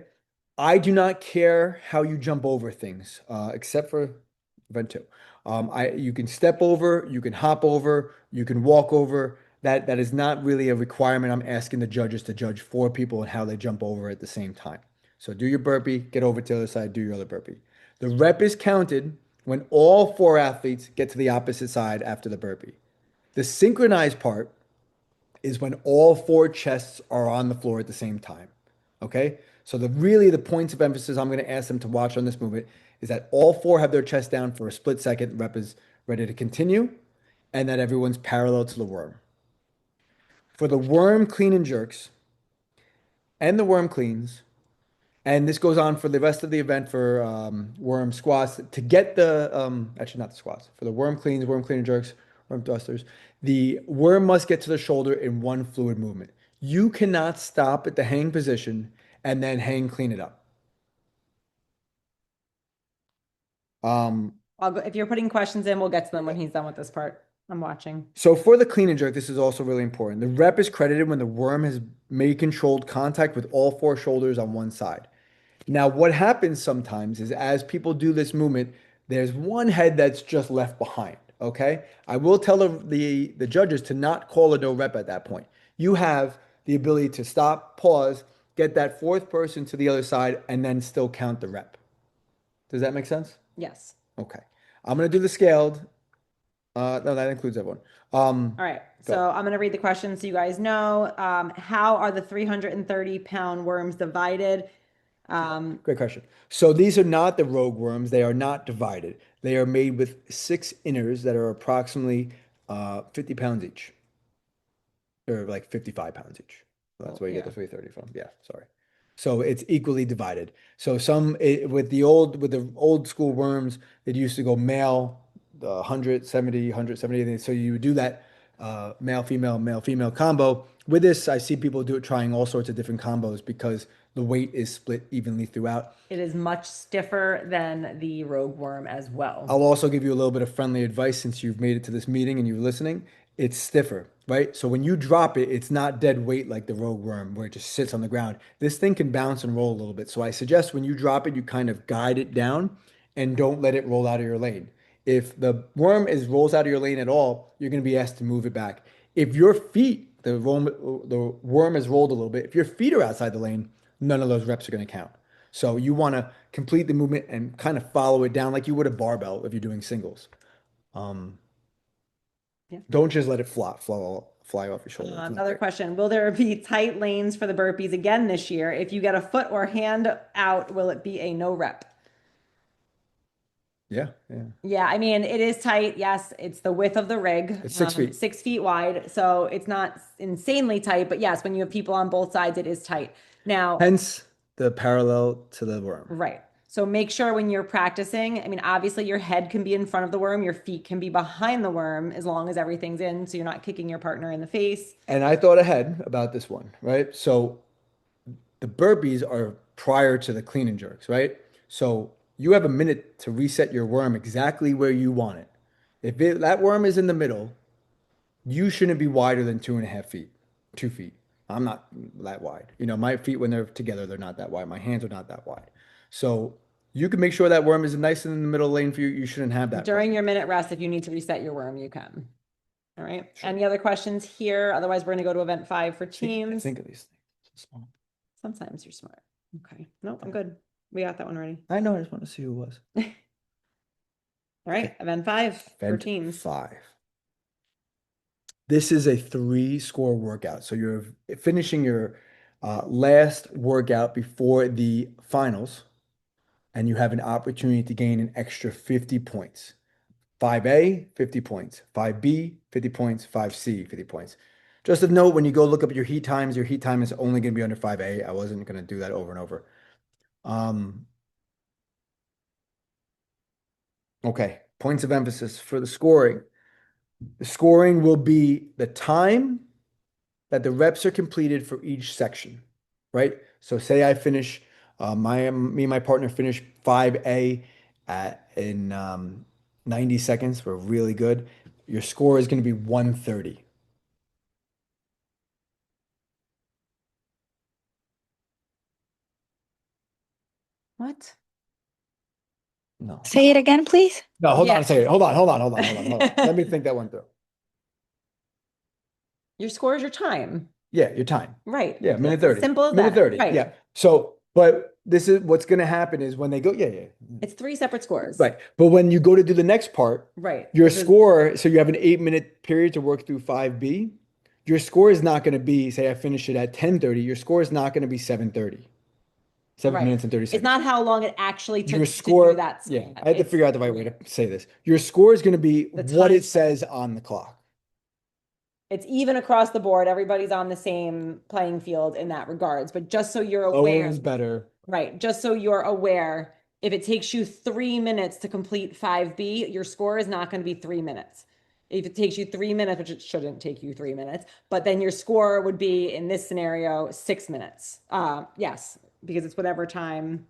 I do not care how you jump over things, except for event 2. You can step over, you can hop over, you can walk over. That is not really a requirement. I'm asking the judges to judge 4 people and how they jump over at the same time. So do your burpee, get over to the other side, do your other burpee. The rep is counted when all 4 athletes get to the opposite side after the burpee. The synchronized part is when all 4 chests are on the floor at the same time. Okay? So the points of emphasis I'm going to ask them to watch on this movement is that all 4 have their chest down for a split second, rep is ready to continue, and that everyone's parallel to the worm. For the worm clean and jerks and the worm cleans, and this goes on for the rest of the event for worm squats, to get actually not the squats, for the worm cleans, worm clean and jerks, worm thrusters, the worm must get to the shoulder in one fluid movement. You cannot stop at the hang position and then hang clean it up. If you're putting questions in, we'll get to them when he's done with this part. I'm watching. So for the clean and jerk, this is also really important. The rep is credited when the worm has made controlled contact with all four shoulders on one side. Now, what happens sometimes is as people do this movement, there's one head that's just left behind. Okay. I will tell the judges to not call a no rep at that point. You have the ability to stop, pause, get that fourth person to the other side, and then still count the rep. Does that make sense? Yes. Okay. I'm gonna do the scaled. No, that includes everyone. All right. Go. So I'm going to read the question so you guys know. How are the 330-pound worms divided? Great question. So these are not the rogue worms. They are not divided. They are made with six inners that are approximately 50 pounds each, or like 55 pounds each. So that's Oh, where you get yeah. the 330 from. Yeah, sorry. So it's equally divided. So with the old school worms, it used to go male, 170, 170. So you would do that male female combo. With this, I see people trying all sorts of different combos because the weight is split evenly throughout. It is much stiffer than the rogue worm as well. I'll also give you a little bit of friendly advice since you've made it to this meeting and you're listening. It's stiffer, right? So when you drop it, it's not dead weight like the rogue worm where it just sits on the ground. This thing can bounce and roll a little bit. So I suggest when you drop it, you kind of guide it down and don't let it roll out of your lane. If the worm rolls out of your lane at all, you're going to be asked to move it back. If your feet, the worm has rolled a little bit. If your feet are outside the lane, none of those reps are going to count. So you want to complete the movement and kind of follow it down like you would a barbell if you're doing singles. Um, Yeah. don't just let it fly off your shoulder. It's not Another great. question. Will there be tight lanes for the burpees again this year? If you get a foot or hand out, will it be a no rep? Yeah, yeah. Yeah, I mean, it is tight. Yes, it's the width of the rig, It's 6 feet. 6 feet wide. So it's not insanely tight, but yes, when you have people on both sides, it is tight. Now, Hence the parallel to the worm. right. So make sure when you're practicing, I mean, obviously your head can be in front of the worm, your feet can be behind the worm as long as everything's in, so you're not kicking your partner in the face. And I thought ahead about this one, right? So the burpees are prior to the clean and jerks, right? So you have a minute to reset your worm exactly where you want it. That worm is in the middle, you shouldn't be wider than 2.5 feet, 2 feet. I'm not that wide. My feet, when they're together, they're not that wide. My hands are not that wide. So you can make sure that worm is nice and in the middle lane for you. You shouldn't have that During problem. your minute rest, if you need to reset your worm, you can. All right. Sure. Any other questions here? Otherwise, we're going to go to event 5 for teams. Think of these things. So small. Sometimes you're smart. Okay. Nope, I'm good. We got that one ready. I know. I just want to see who it was. All right. Okay. Event 5 for Event teams. 5. This is a 3-score workout. So you're finishing your last workout before the finals, and you have an opportunity to gain an extra 50 points. 5A, 50 points. 5B, 50 points. 5C, 50 points. Just a note, when you go look up your heat times, your heat time is only going to be under 5A. I wasn't going to do that over and over. Okay, points of emphasis for the scoring. The scoring will be the time that the reps are completed for each section, right? So say I finish, me and my partner finish 5A in 90 seconds. We're really good. Your score is going to be 130. What? No. Say it again, please. No, hold on Yeah. a second. Hold on. Let me think that one through. Your score is your time. Yeah, your time. Right. Yeah, minute It's as 30. simple as Minute that. 30. Right. Yeah. So, but this is what's going to happen is when they go, yeah. It's 3 separate scores. Right. But when you go to do the next part, Right. your This is- score, so you have an 8-minute period to work through 5B. Your score is not going to be, say I finish it at 10:30, your score is not going to be 7:30. 7 Right. minutes and 30 It's seconds. not how long it actually took Your to score, do that. yeah, I had to It's- figure out the right way to say this. Your score is going to be The what time- it says on the clock. It's even across the board. Everybody's on the same playing field in that regards. But just so you're Lower aware, is better. right? Just so you're aware, if it takes you 3 minutes to complete 5B, your score is not going to be 3 minutes. If it takes you 3 minutes, which it shouldn't take you 3 minutes, but then your score would be in this scenario 6 minutes. Yes, because it's whatever time.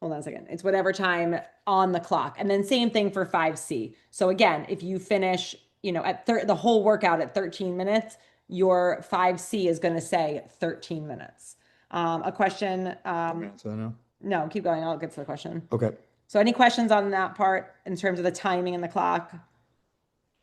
Hold on a second. It's whatever time on the clock. And then same thing for 5C. So again, if you finish at the whole workout at 13 minutes, your 5C is going to say 13 minutes. A question, So no. no, keep going. I'll get to the question. Okay. So any questions on that part in terms of the timing and the clock?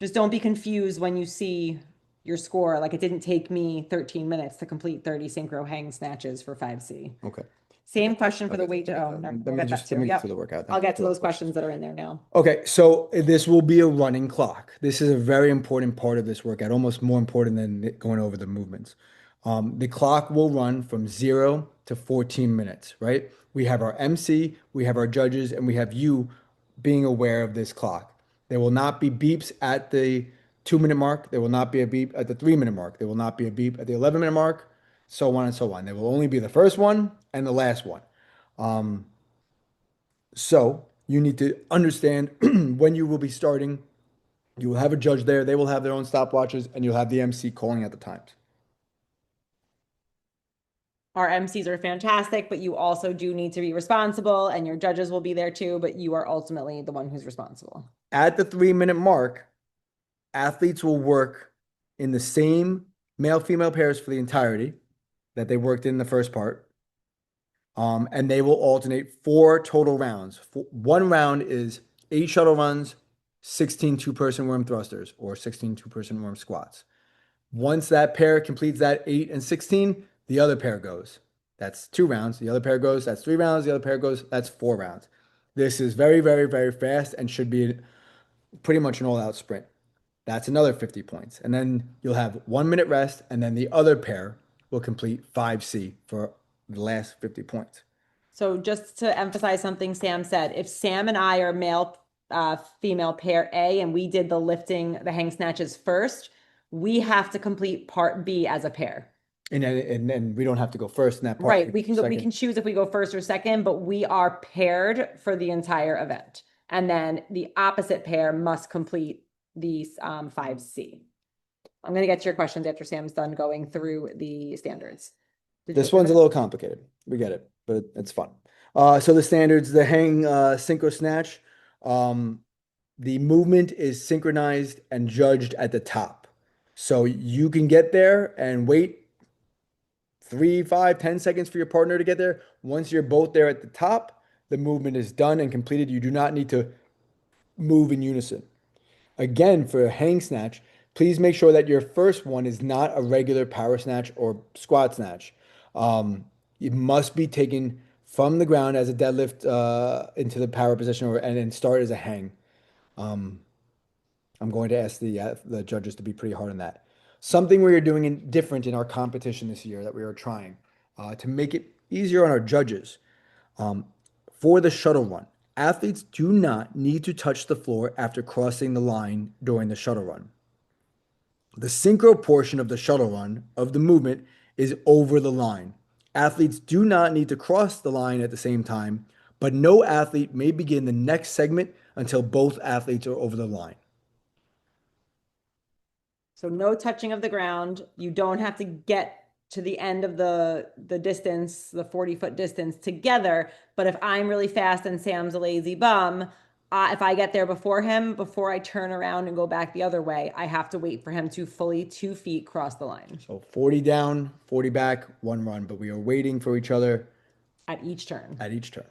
Just don't be confused when you see your score. Like it didn't take me 13 minutes to complete 30 synchro hang snatches for 5C. Okay. Same question for the Okay. weight. Oh, no, Let we'll me get just that let too. me get Yep. to the workout. I'll get to those questions that are in there now. Okay, so this will be a running clock. This is a very important part of this workout, almost more important than going over the movements. The clock will run from 0 to 14 minutes, right? We have our MC, we have our judges, and we have you being aware of this clock. There will not be beeps at the 2 minute mark. There will not be a beep at the 3 minute mark. There will not be a beep at the 11 minute mark, so on and so on. There will only be the first one and the last one. So you need to understand when you will be starting. You will have a judge there. They will have their own stopwatches, and you'll have the MC calling at the times. Our MCs are fantastic, but you also do need to be responsible, and your judges will be there too, but you are ultimately the one who's responsible. At the 3 minute mark, athletes will work in the same male-female pairs for the entirety that they worked in the first part. And they will alternate 4 total rounds. One round is 8 shuttle runs, 16 two-person worm thrusters, or 16 two-person worm squats. Once that pair completes that 8 and 16, the other pair goes. That's 2 rounds. The other pair goes. That's 3 rounds. The other pair goes. That's 4 rounds. This is very, very, very fast and should be pretty much an all-out sprint. That's another 50 points. And then you'll have 1 minute rest, and then the other pair will complete 5C for the last 50 points. So just to emphasize something Sam said, if Sam and I are male, female pair A, and we did the lifting, the hang snatches first, we have to complete part B as a pair. And we don't have to go first in that part. Right. We can choose if we go first or second, but we are paired for the entire event. And then the opposite pair must complete these 5C. I'm going to get to your questions after Sam's done going through the standards. This one's a little complicated. We get it, but it's fun. So the standards, the hang synchro snatch, the movement is synchronized and judged at the top. So you can get there and wait 3, 5, 10 seconds for your partner to get there. Once you're both there at the top, the movement is done and completed. You do not need to move in unison. Again, for a hang snatch, please make sure that your first one is not a regular power snatch or squat snatch. It must be taken from the ground as a deadlift into the power position and then start as a hang. I'm going to ask the judges to be pretty hard on that. Something we are doing different in our competition this year that we are trying to make it easier on our judges. For the shuttle run, athletes do not need to touch the floor after crossing the line during the shuttle run. The synchro portion of the shuttle run of the movement is over the line. Athletes do not need to cross the line at the same time, but no athlete may begin the next segment until both athletes are over the line. So no touching of the ground. You don't have to get to the end of the distance, the 40-foot distance together. But if I'm really fast and Sam's a lazy bum, if I get there before him, before I turn around and go back the other way, I have to wait for him to fully 2 feet cross the line So 40 down, 40 back, 1 run, but we are waiting for each other at each turn. at each turn.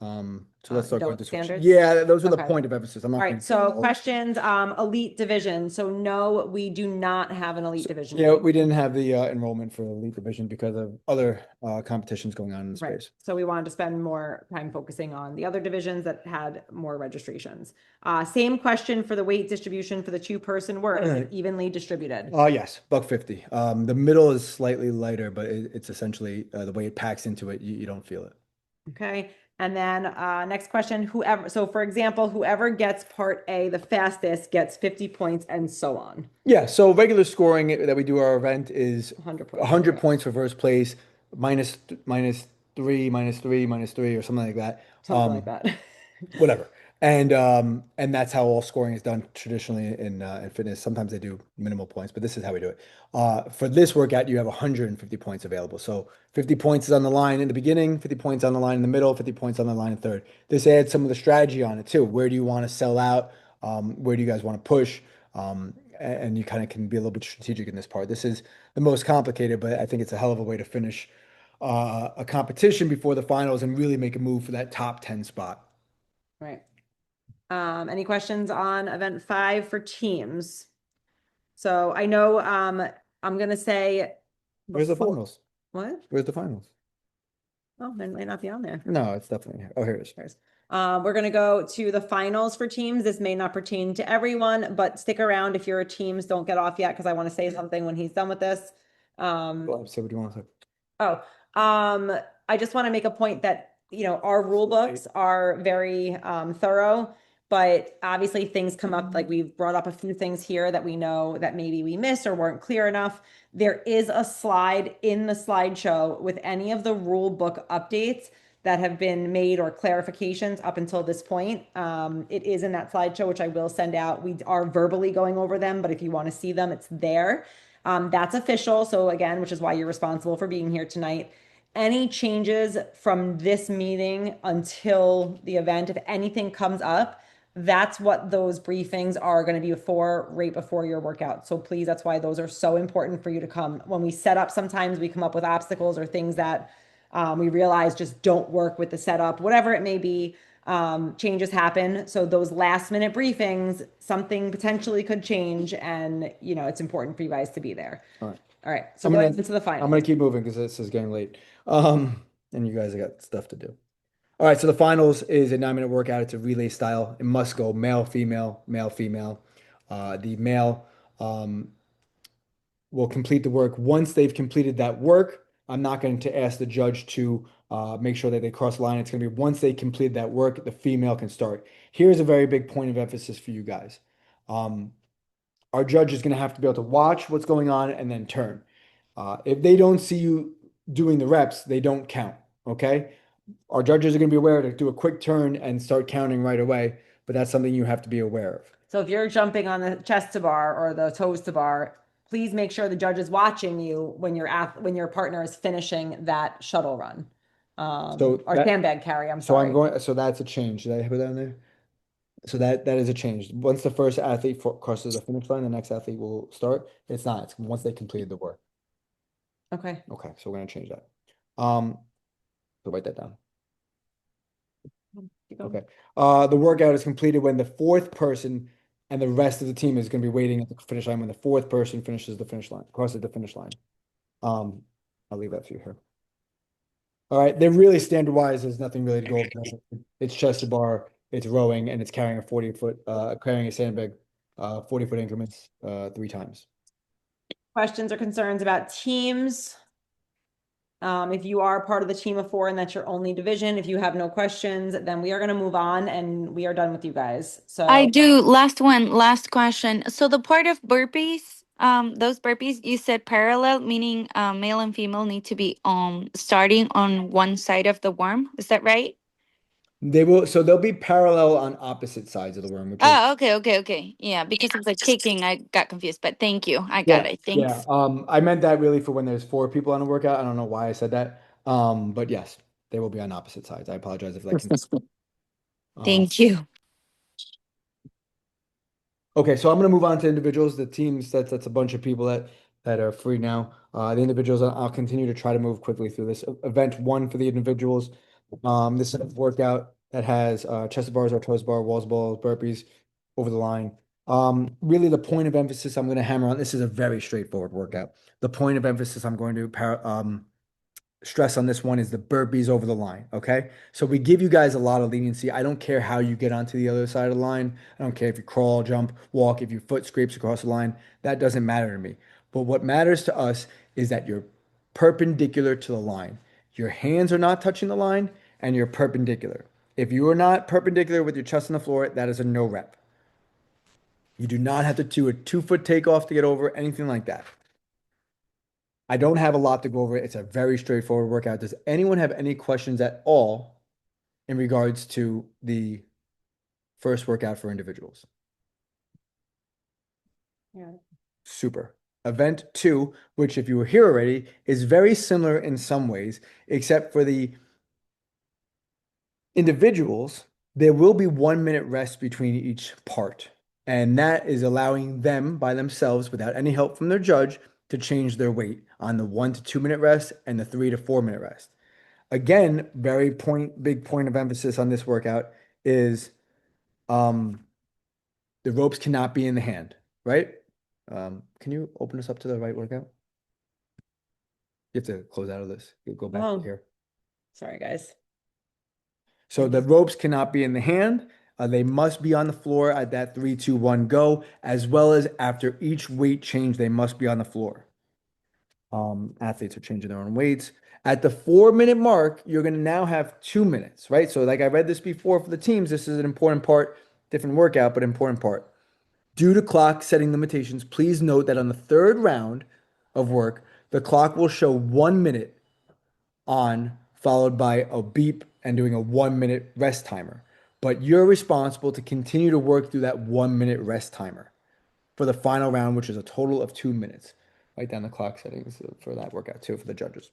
So let's start don't going through standards? Yeah, those are the Okay. point of emphasis. I'm not All going right, to so questions, elite division. So no, we do not have an elite division. Yeah, we didn't have the enrollment for the elite division because of other competitions going on in the Right. space. So we wanted to spend more time focusing on the other divisions that had more registrations. Same question for the weight distribution for the 2-person work, is it evenly distributed? Yes, $150. The middle is slightly lighter, but it's essentially the way it packs into it, you don't feel it. Okay. And then next question, so for example, whoever gets part A the fastest gets 50 points and so on. Yeah, so regular scoring that we do our event is 100 points. 100 points for first place, minus 3, minus 3, minus 3, or something like that. Something like that. Whatever. And that's how all scoring is done traditionally in fitness. Sometimes they do minimal points, but this is how we do it. For this workout, you have 150 points available. So 50 points is on the line in the beginning, 50 points on the line in the middle, 50 points on the line in third. This adds some of the strategy on it too. Where do you want to sell out? Where do you guys want to push? And you kind of can be a little bit strategic in this part. This is the most complicated, but I think it's a hell of a way to finish a competition before the finals and really make a move for that top 10 spot. Right. Any questions on event 5 for teams? So I know I'm gonna say Where's the before finals? what? Where's the finals? Oh, they might not be on there. No, it's definitely here. Oh, here it is. We're going to go to the finals for teams. This may not pertain to everyone, but stick around if you're a teams. Don't get off yet because I want to say something when he's done with this. Go ahead, say what do you want to say? Oh, I just want to make a point that, our rule books are very thorough, but obviously things come up, like we've brought up a few things here that we know that maybe we missed or weren't clear enough. There is a slide in the slideshow with any of the rule book updates that have been made or clarifications up until this point. It is in that slideshow, which I will send out. We are verbally going over them, but if you want to see them, it's there. That's official. So again, which is why you're responsible for being here tonight. Any changes from this meeting until the event, if anything comes up, that's what those briefings are going to be for right before your workout. So please, that's why those are so important for you to come. When we set up, sometimes we come up with obstacles or things that we realize just don't work with the setup, whatever it may be. Changes happen. So those last minute briefings, something potentially could change, and it's important for you guys to be there. All right. All right. So I'm going gonna into the final. I'm gonna keep moving because this is getting late. And you guys have got stuff to do. All right, so the finals is a 9-minute workout. It's a relay style. It must go male, female, male, female. The male will complete the work. Once they've completed that work, I'm not going to ask the judge to make sure that they cross the line. It's going to be once they complete that work, the female can start. Here's a very big point of emphasis for you guys. Our judge is going to have to be able to watch what's going on and then turn. If they don't see you doing the reps, they don't count. Okay. Our judges are going to be aware to do a quick turn and start counting right away, but that's something you have to be aware of. So if you're jumping on the chest to bar or the toes to bar, please make sure the judge is watching you when your partner is finishing that shuttle run. Or sandbag carry, I'm sorry. So that's a change. Did I put that in there? So that is a change. Once the first athlete crosses the finish line, the next athlete will start. It's not. It's once they completed the work. Okay. Okay, so we're gonna change that. So write that down. Keep going. Okay. The workout is completed when the fourth person and the rest of the team is going to be waiting at the finish line when the fourth person finishes the finish line, crosses the finish line. I'll leave that for you here. All right. They're really standard-wise. There's nothing really to go over. It's chest to bar, it's rowing, and it's carrying a 40-foot, carrying a sandbag, 40-foot increments, 3 times. Questions or concerns about teams? If you are part of the team of 4 and that's your only division, if you have no questions, then we are going to move on and we are done with you guys. So I do. Last question. So the part of burpees, those burpees, you said parallel, meaning male and female need to be starting on one side of the worm. Is that right? So they'll be parallel on opposite sides of the worm, which is Oh, okay. Yeah, because of the kicking, I got confused. But thank you. I got yeah, it. yeah. Thanks. I meant that really for when there's 4 people on a workout. I don't know why I said that. But yes, they will be on opposite sides. I apologize if that can. Thank you. Okay, so I'm going to move on to individuals. The teams, that's a bunch of people that are free now. The individuals, I'll continue to try to move quickly through this. Event 1 for the individuals. This is a workout that has chest bars or toes bar, walls balls, burpees over the line. Really, the point of emphasis I'm going to hammer on. This is a very straightforward workout. The point of emphasis I'm going to stress on this one is the burpees over the line. Okay. So we give you guys a lot of leniency. I don't care how you get onto the other side of the line. I don't care if you crawl, jump, walk, if your foot scrapes across the line. That doesn't matter to me. But what matters to us is that you're perpendicular to the line. Your hands are not touching the line and you're perpendicular. If you are not perpendicular with your chest on the floor, that is a no rep. You do not have to do a 2-foot takeoff to get over, anything like that. I don't have a lot to go over. It's a very straightforward workout. Does anyone have any questions at all in regards to the first workout for individuals? yeah. Super. Event 2, which if you were here already, is very similar in some ways, except for the individuals, there will be 1-minute rest between each part. And that is allowing them by themselves, without any help from their judge, to change their weight on the 1 to 2 minute rest and the 3 to 4 minute rest. Again, big point of emphasis on this workout is um, the ropes cannot be in the hand, right? Can you open us up to the right workout? You have to close out of this. You go back Oh, here. sorry, guys. So the ropes cannot be in the hand. They must be on the floor at that 3, 2, 1 go, as well as after each weight change, they must be on the floor. Athletes are changing their own weights. At the 4 minute mark, you're going to now have 2 minutes, right? So, like I read this before for the teams, this is an important part, different workout, but important part. Due to clock setting limitations, please note that on the third round of work, the clock will show 1 minute on, followed by a beep and doing a 1 minute rest timer. But you're responsible to continue to work through that 1 minute rest timer for the final round, which is a total of 2 minutes. Write down the clock settings for that workout too for the judges.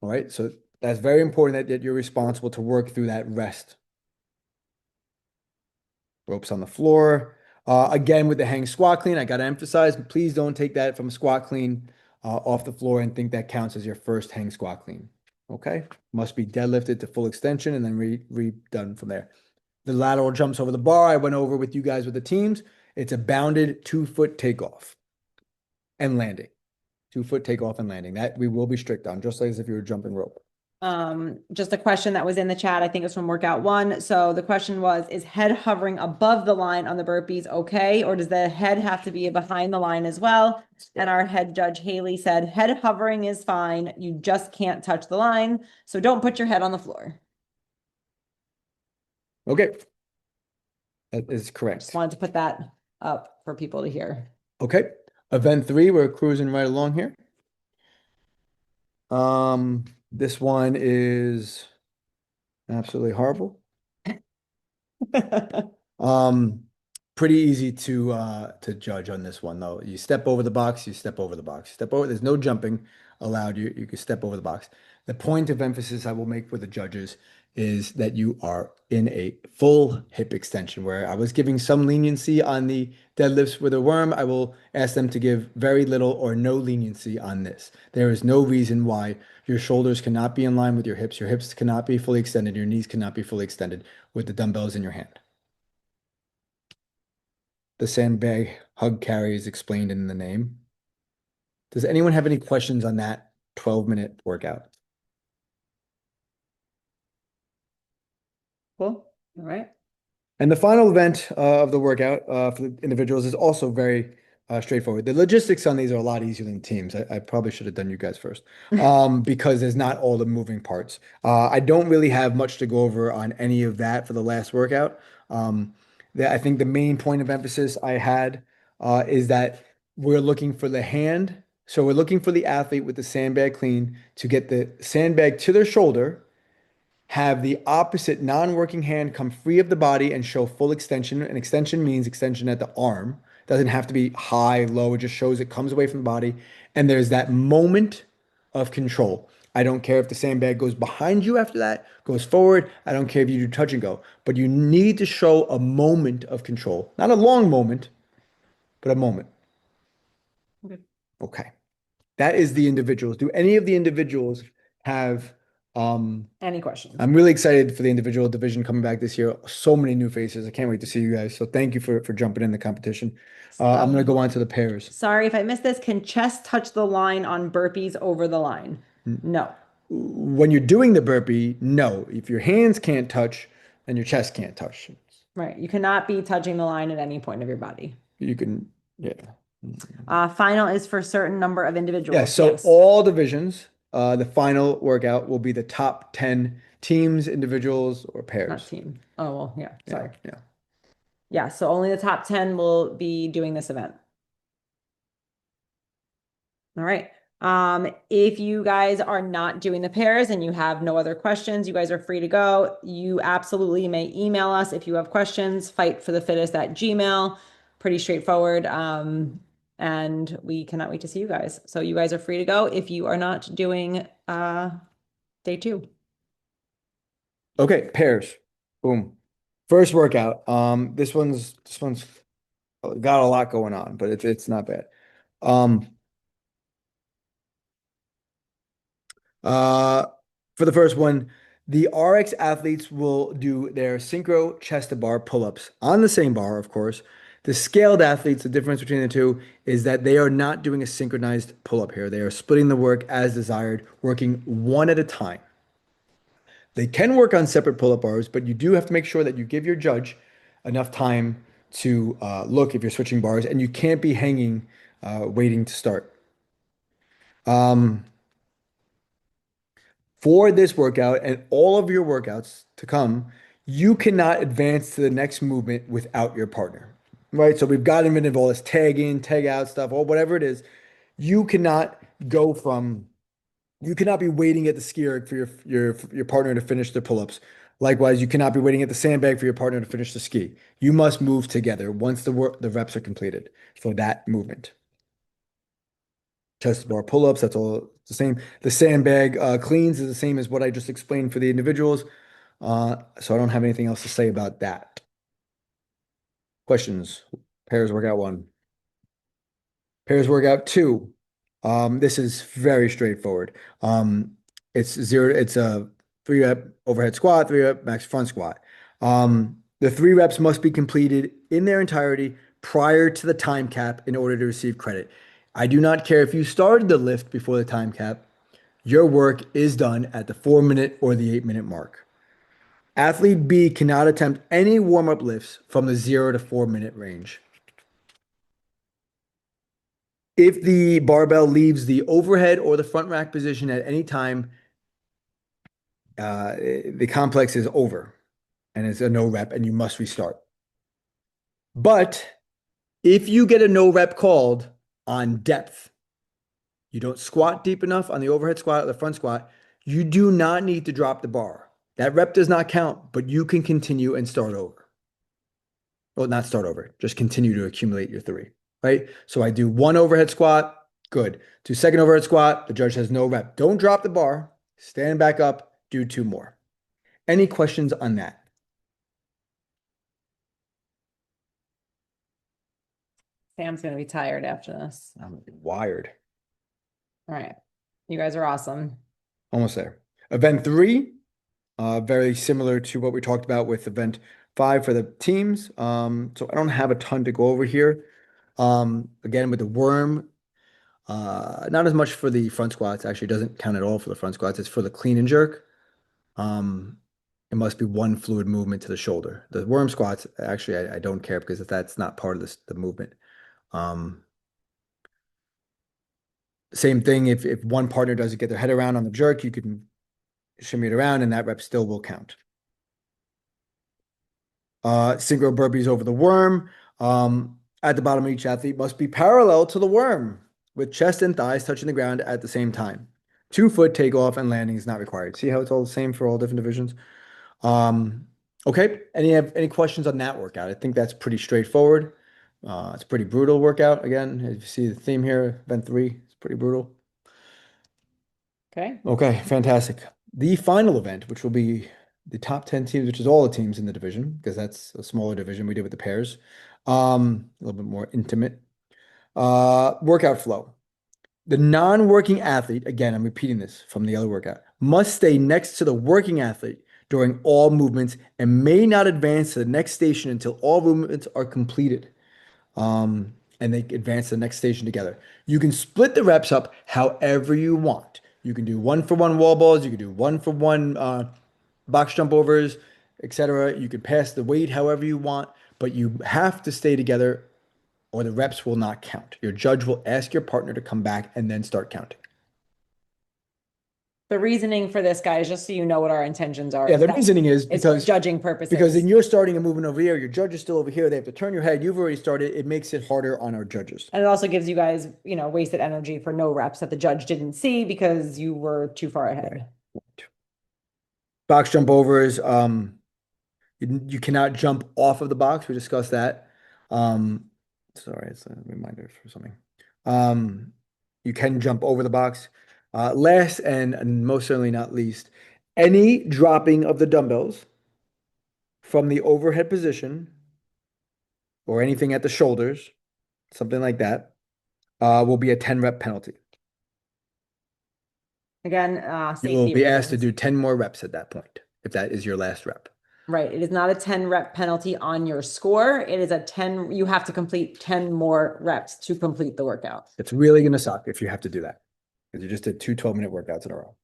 All right, so that's very important that you're responsible to work through that rest. Ropes on the floor. Again, with the hang squat clean, I got to emphasize, please don't take that from squat clean off the floor and think that counts as your first hang squat clean. Okay, must be deadlifted to full extension and then redone from there. The lateral jumps over the bar, I went over with you guys with the teams. It's a bounded 2 foot takeoff and landing. 2 foot takeoff and landing. That we will be strict on, just like as if you were jumping rope. Just a question that was in the chat. I think it's from workout one. So the question was, is head hovering above the line on the burpees okay? Or does the head have to be behind the line as well? And our head judge Haley said, head hovering is fine. You just can't touch the line. So don't put your head on the floor. Okay. That is Just correct. wanted to put that up for people to hear. Okay. Event 3, we're cruising right along here. This one is absolutely horrible. Um, Pretty easy to judge on this one though. You step over the box, you step over the box. Step over, there's no jumping allowed. You can step over the box. The point of emphasis I will make for the judges is that you are in a full hip extension where I was giving some leniency on the deadlifts with a worm. I will ask them to give very little or no leniency on this. There is no reason why your shoulders cannot be in line with your hips cannot be fully extended, your knees cannot be fully extended with the dumbbells in your hand. The sandbag hug carry is explained in the name. Does anyone have any questions on that 12-minute workout? Cool. All right. And the final event of the workout for the individuals is also very straightforward. The logistics on these are a lot easier than teams. I probably should have done you guys first because there's not all the moving parts. I don't really have much to go over on any of that for the last workout. I think the main point of emphasis I had is that we're looking for the hand. So we're looking for the athlete with the sandbag clean to get the sandbag to their shoulder, have the opposite non-working hand come free of the body and show full extension. And extension means extension at the arm. Doesn't have to be high, low. It just shows it comes away from the body. And there's that moment of control. I don't care if the sandbag goes behind you after that, goes forward. I don't care if you do touch and go, but you need to show a moment of control. Not a long moment, but a moment. Okay. Okay. That is the individuals. Do any of the individuals have Any questions? I'm really excited for the individual division coming back this year. So many new faces. I can't wait to see you guys. So thank you for jumping in the competition. I'm going to go on to the pairs. Sorry if I missed this. Can chest touch the line on burpees over the line? No. When you're doing the burpee, no. If your hands can't touch, then your chest can't touch. Right. You cannot be touching the line at any point of your body. You can, yeah. Final is for a certain number of individuals. Yeah, so Yes. all divisions, the final workout will be the top 10 teams, individuals, or Not pairs. team. Oh, well, yeah. Sorry. Yeah. Yeah. So only the top 10 will be doing this event. All right. If you guys are not doing the pairs and you have no other questions, you guys are free to go. You absolutely may email us if you have questions, fightforthefittest@gmail. Pretty straightforward. And we cannot wait to see you guys. So you guys are free to go if you are not doing day 2. Okay, pairs. Boom. First workout. This one's got a lot going on, but it's not bad. Um, uh, for the first one, the RX athletes will do their synchro chest to bar pull-ups on the same bar, of course. The scaled athletes, the difference between the two is that they are not doing a synchronized pull-up here. They are splitting the work as desired, working one at a time. They can work on separate pull-up bars, but you do have to make sure that you give your judge enough time to look if you're switching bars, and you can't be hanging, waiting to start. Um, for this workout and all of your workouts to come, you cannot advance to the next movement without your partner, right? So we've gotten rid of all this tag in, tag out stuff, or whatever it is. You cannot go from You cannot be waiting at the ski erg for your partner to finish their pull-ups. Likewise, you cannot be waiting at the sandbag for your partner to finish the ski. You must move together once the reps are completed for that movement. Chest bar pull-ups, that's all the same. The sandbag cleans is the same as what I just explained for the individuals. So I don't have anything else to say about that. Questions? Pairs workout one. Pairs workout two. This is very straightforward. It's a 3 rep overhead squat, 3 rep max front squat. The 3 reps must be completed in their entirety prior to the time cap in order to receive credit. I do not care if you started the lift before the time cap. Your work is done at the 4 minute or the 8 minute mark. Athlete B cannot attempt any warm-up lifts from the 0 to 4 minute range. If the barbell leaves the overhead or the front rack position at any time, the complex is over and it's a no rep and you must restart. But if you get a no rep called on depth, you don't squat deep enough on the overhead squat or the front squat, you do not need to drop the bar. That rep does not count, but you can continue and start over. Well, not start over, just continue to accumulate your 3, right? So I do 1 overhead squat, good. Do second overhead squat, the judge has no rep. Don't drop the bar, stand back up, do 2 more. Any questions on that? Sam's gonna be tired after this. I'm wired. All right. You guys are awesome. Almost there. Event 3, very similar to what we talked about with event 5 for the teams. So I don't have a ton to go over here. Again, with the worm, not as much for the front squats. Actually, it doesn't count at all for the front squats. It's for the clean and jerk. It must be one fluid movement to the shoulder. The worm squats, actually, I don't care because that's not part of the movement. Same thing, if one partner doesn't get their head around on the jerk, you can shimmy it around and that rep still will count. Synchro burpees over the worm. At the bottom of each athlete must be parallel to the worm with chest and thighs touching the ground at the same time. 2 foot takeoff and landing is not required. See how it's all the same for all different divisions? Okay, any questions on that workout? I think that's pretty straightforward. It's a pretty brutal workout. Again, if you see the theme here, event 3, it's pretty brutal. Okay. Okay, fantastic. The final event, which will be the top 10 teams, which is all the teams in the division, because that's a smaller division we did with the pairs. A little bit more intimate. Workout flow. The non-working athlete, again, I'm repeating this from the other workout, must stay next to the working athlete during all movements and may not advance to the next station until all movements are completed. And they advance to the next station together. You can split the reps up however you want. You can do 1-for-1 wall balls. You can do 1-for-1 box jump overs, etc. You can pass the weight however you want, but you have to stay together or the reps will not count. Your judge will ask your partner to come back and then start counting. The reasoning for this, guys, just so you know what our intentions are. Yeah, the reasoning is It's for because judging purposes. Because then you're starting a movement over here, your judge is still over here. They have to turn your head. You've already started. It makes it harder on our judges. And it also gives you guys, wasted energy for no reps that the judge didn't see because you were too far ahead. Box jump overs. You cannot jump off of the box. We discussed that. Sorry, it's a reminder for something. You can jump over the box. Last and most certainly not least, any dropping of the dumbbells from the overhead position or anything at the shoulders, something like that, will be a 10 rep penalty. Again, You will safety be asked to reasons. do 10 more reps at that point, if that is your last rep. Right. It is not a 10 rep penalty on your score. It is a 10, you have to complete 10 more reps to complete the workout. It's really going to suck if you have to do that because you just did two 12-minute workouts in a row.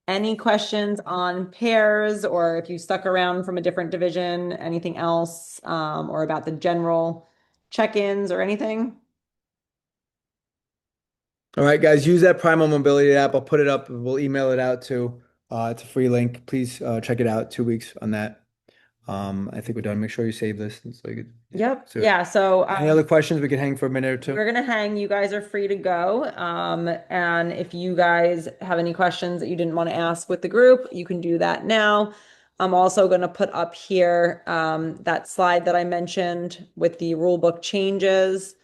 Any questions on pairs, or if you stuck around from a different division, anything else, or about the general check-ins or anything? All right, guys, use that Primal Mobility app. I'll put it up. We'll email it out too. It's a free link. Please check it out. 2 weeks on that. I think we're done. Make sure you save this. So you could, Yep. so Yeah. So any other questions? We could hang for a minute or two. we're gonna hang. You guys are free to go. And if you guys have any questions that you didn't want to ask with the group, you can do that now. I'm also gonna put up here that slide that I mentioned with the rule book changes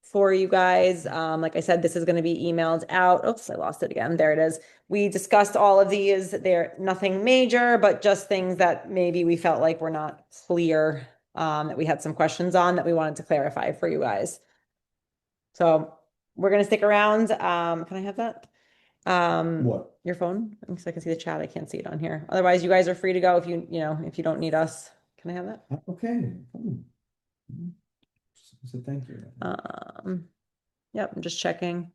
for you guys. Like I said, this is going to be emailed out. Oops, I lost it again. There it is. We discussed all of these. They're nothing major, but just things that maybe we felt like were not clear, that we had some questions on that we wanted to clarify for you guys. So we're going to stick around. Can I have that? What? Your phone? So I can see the chat. I can't see it on here. Otherwise, you guys are free to go if if you don't need us. Can I have that? Okay. So thank you. Yep, I'm just checking.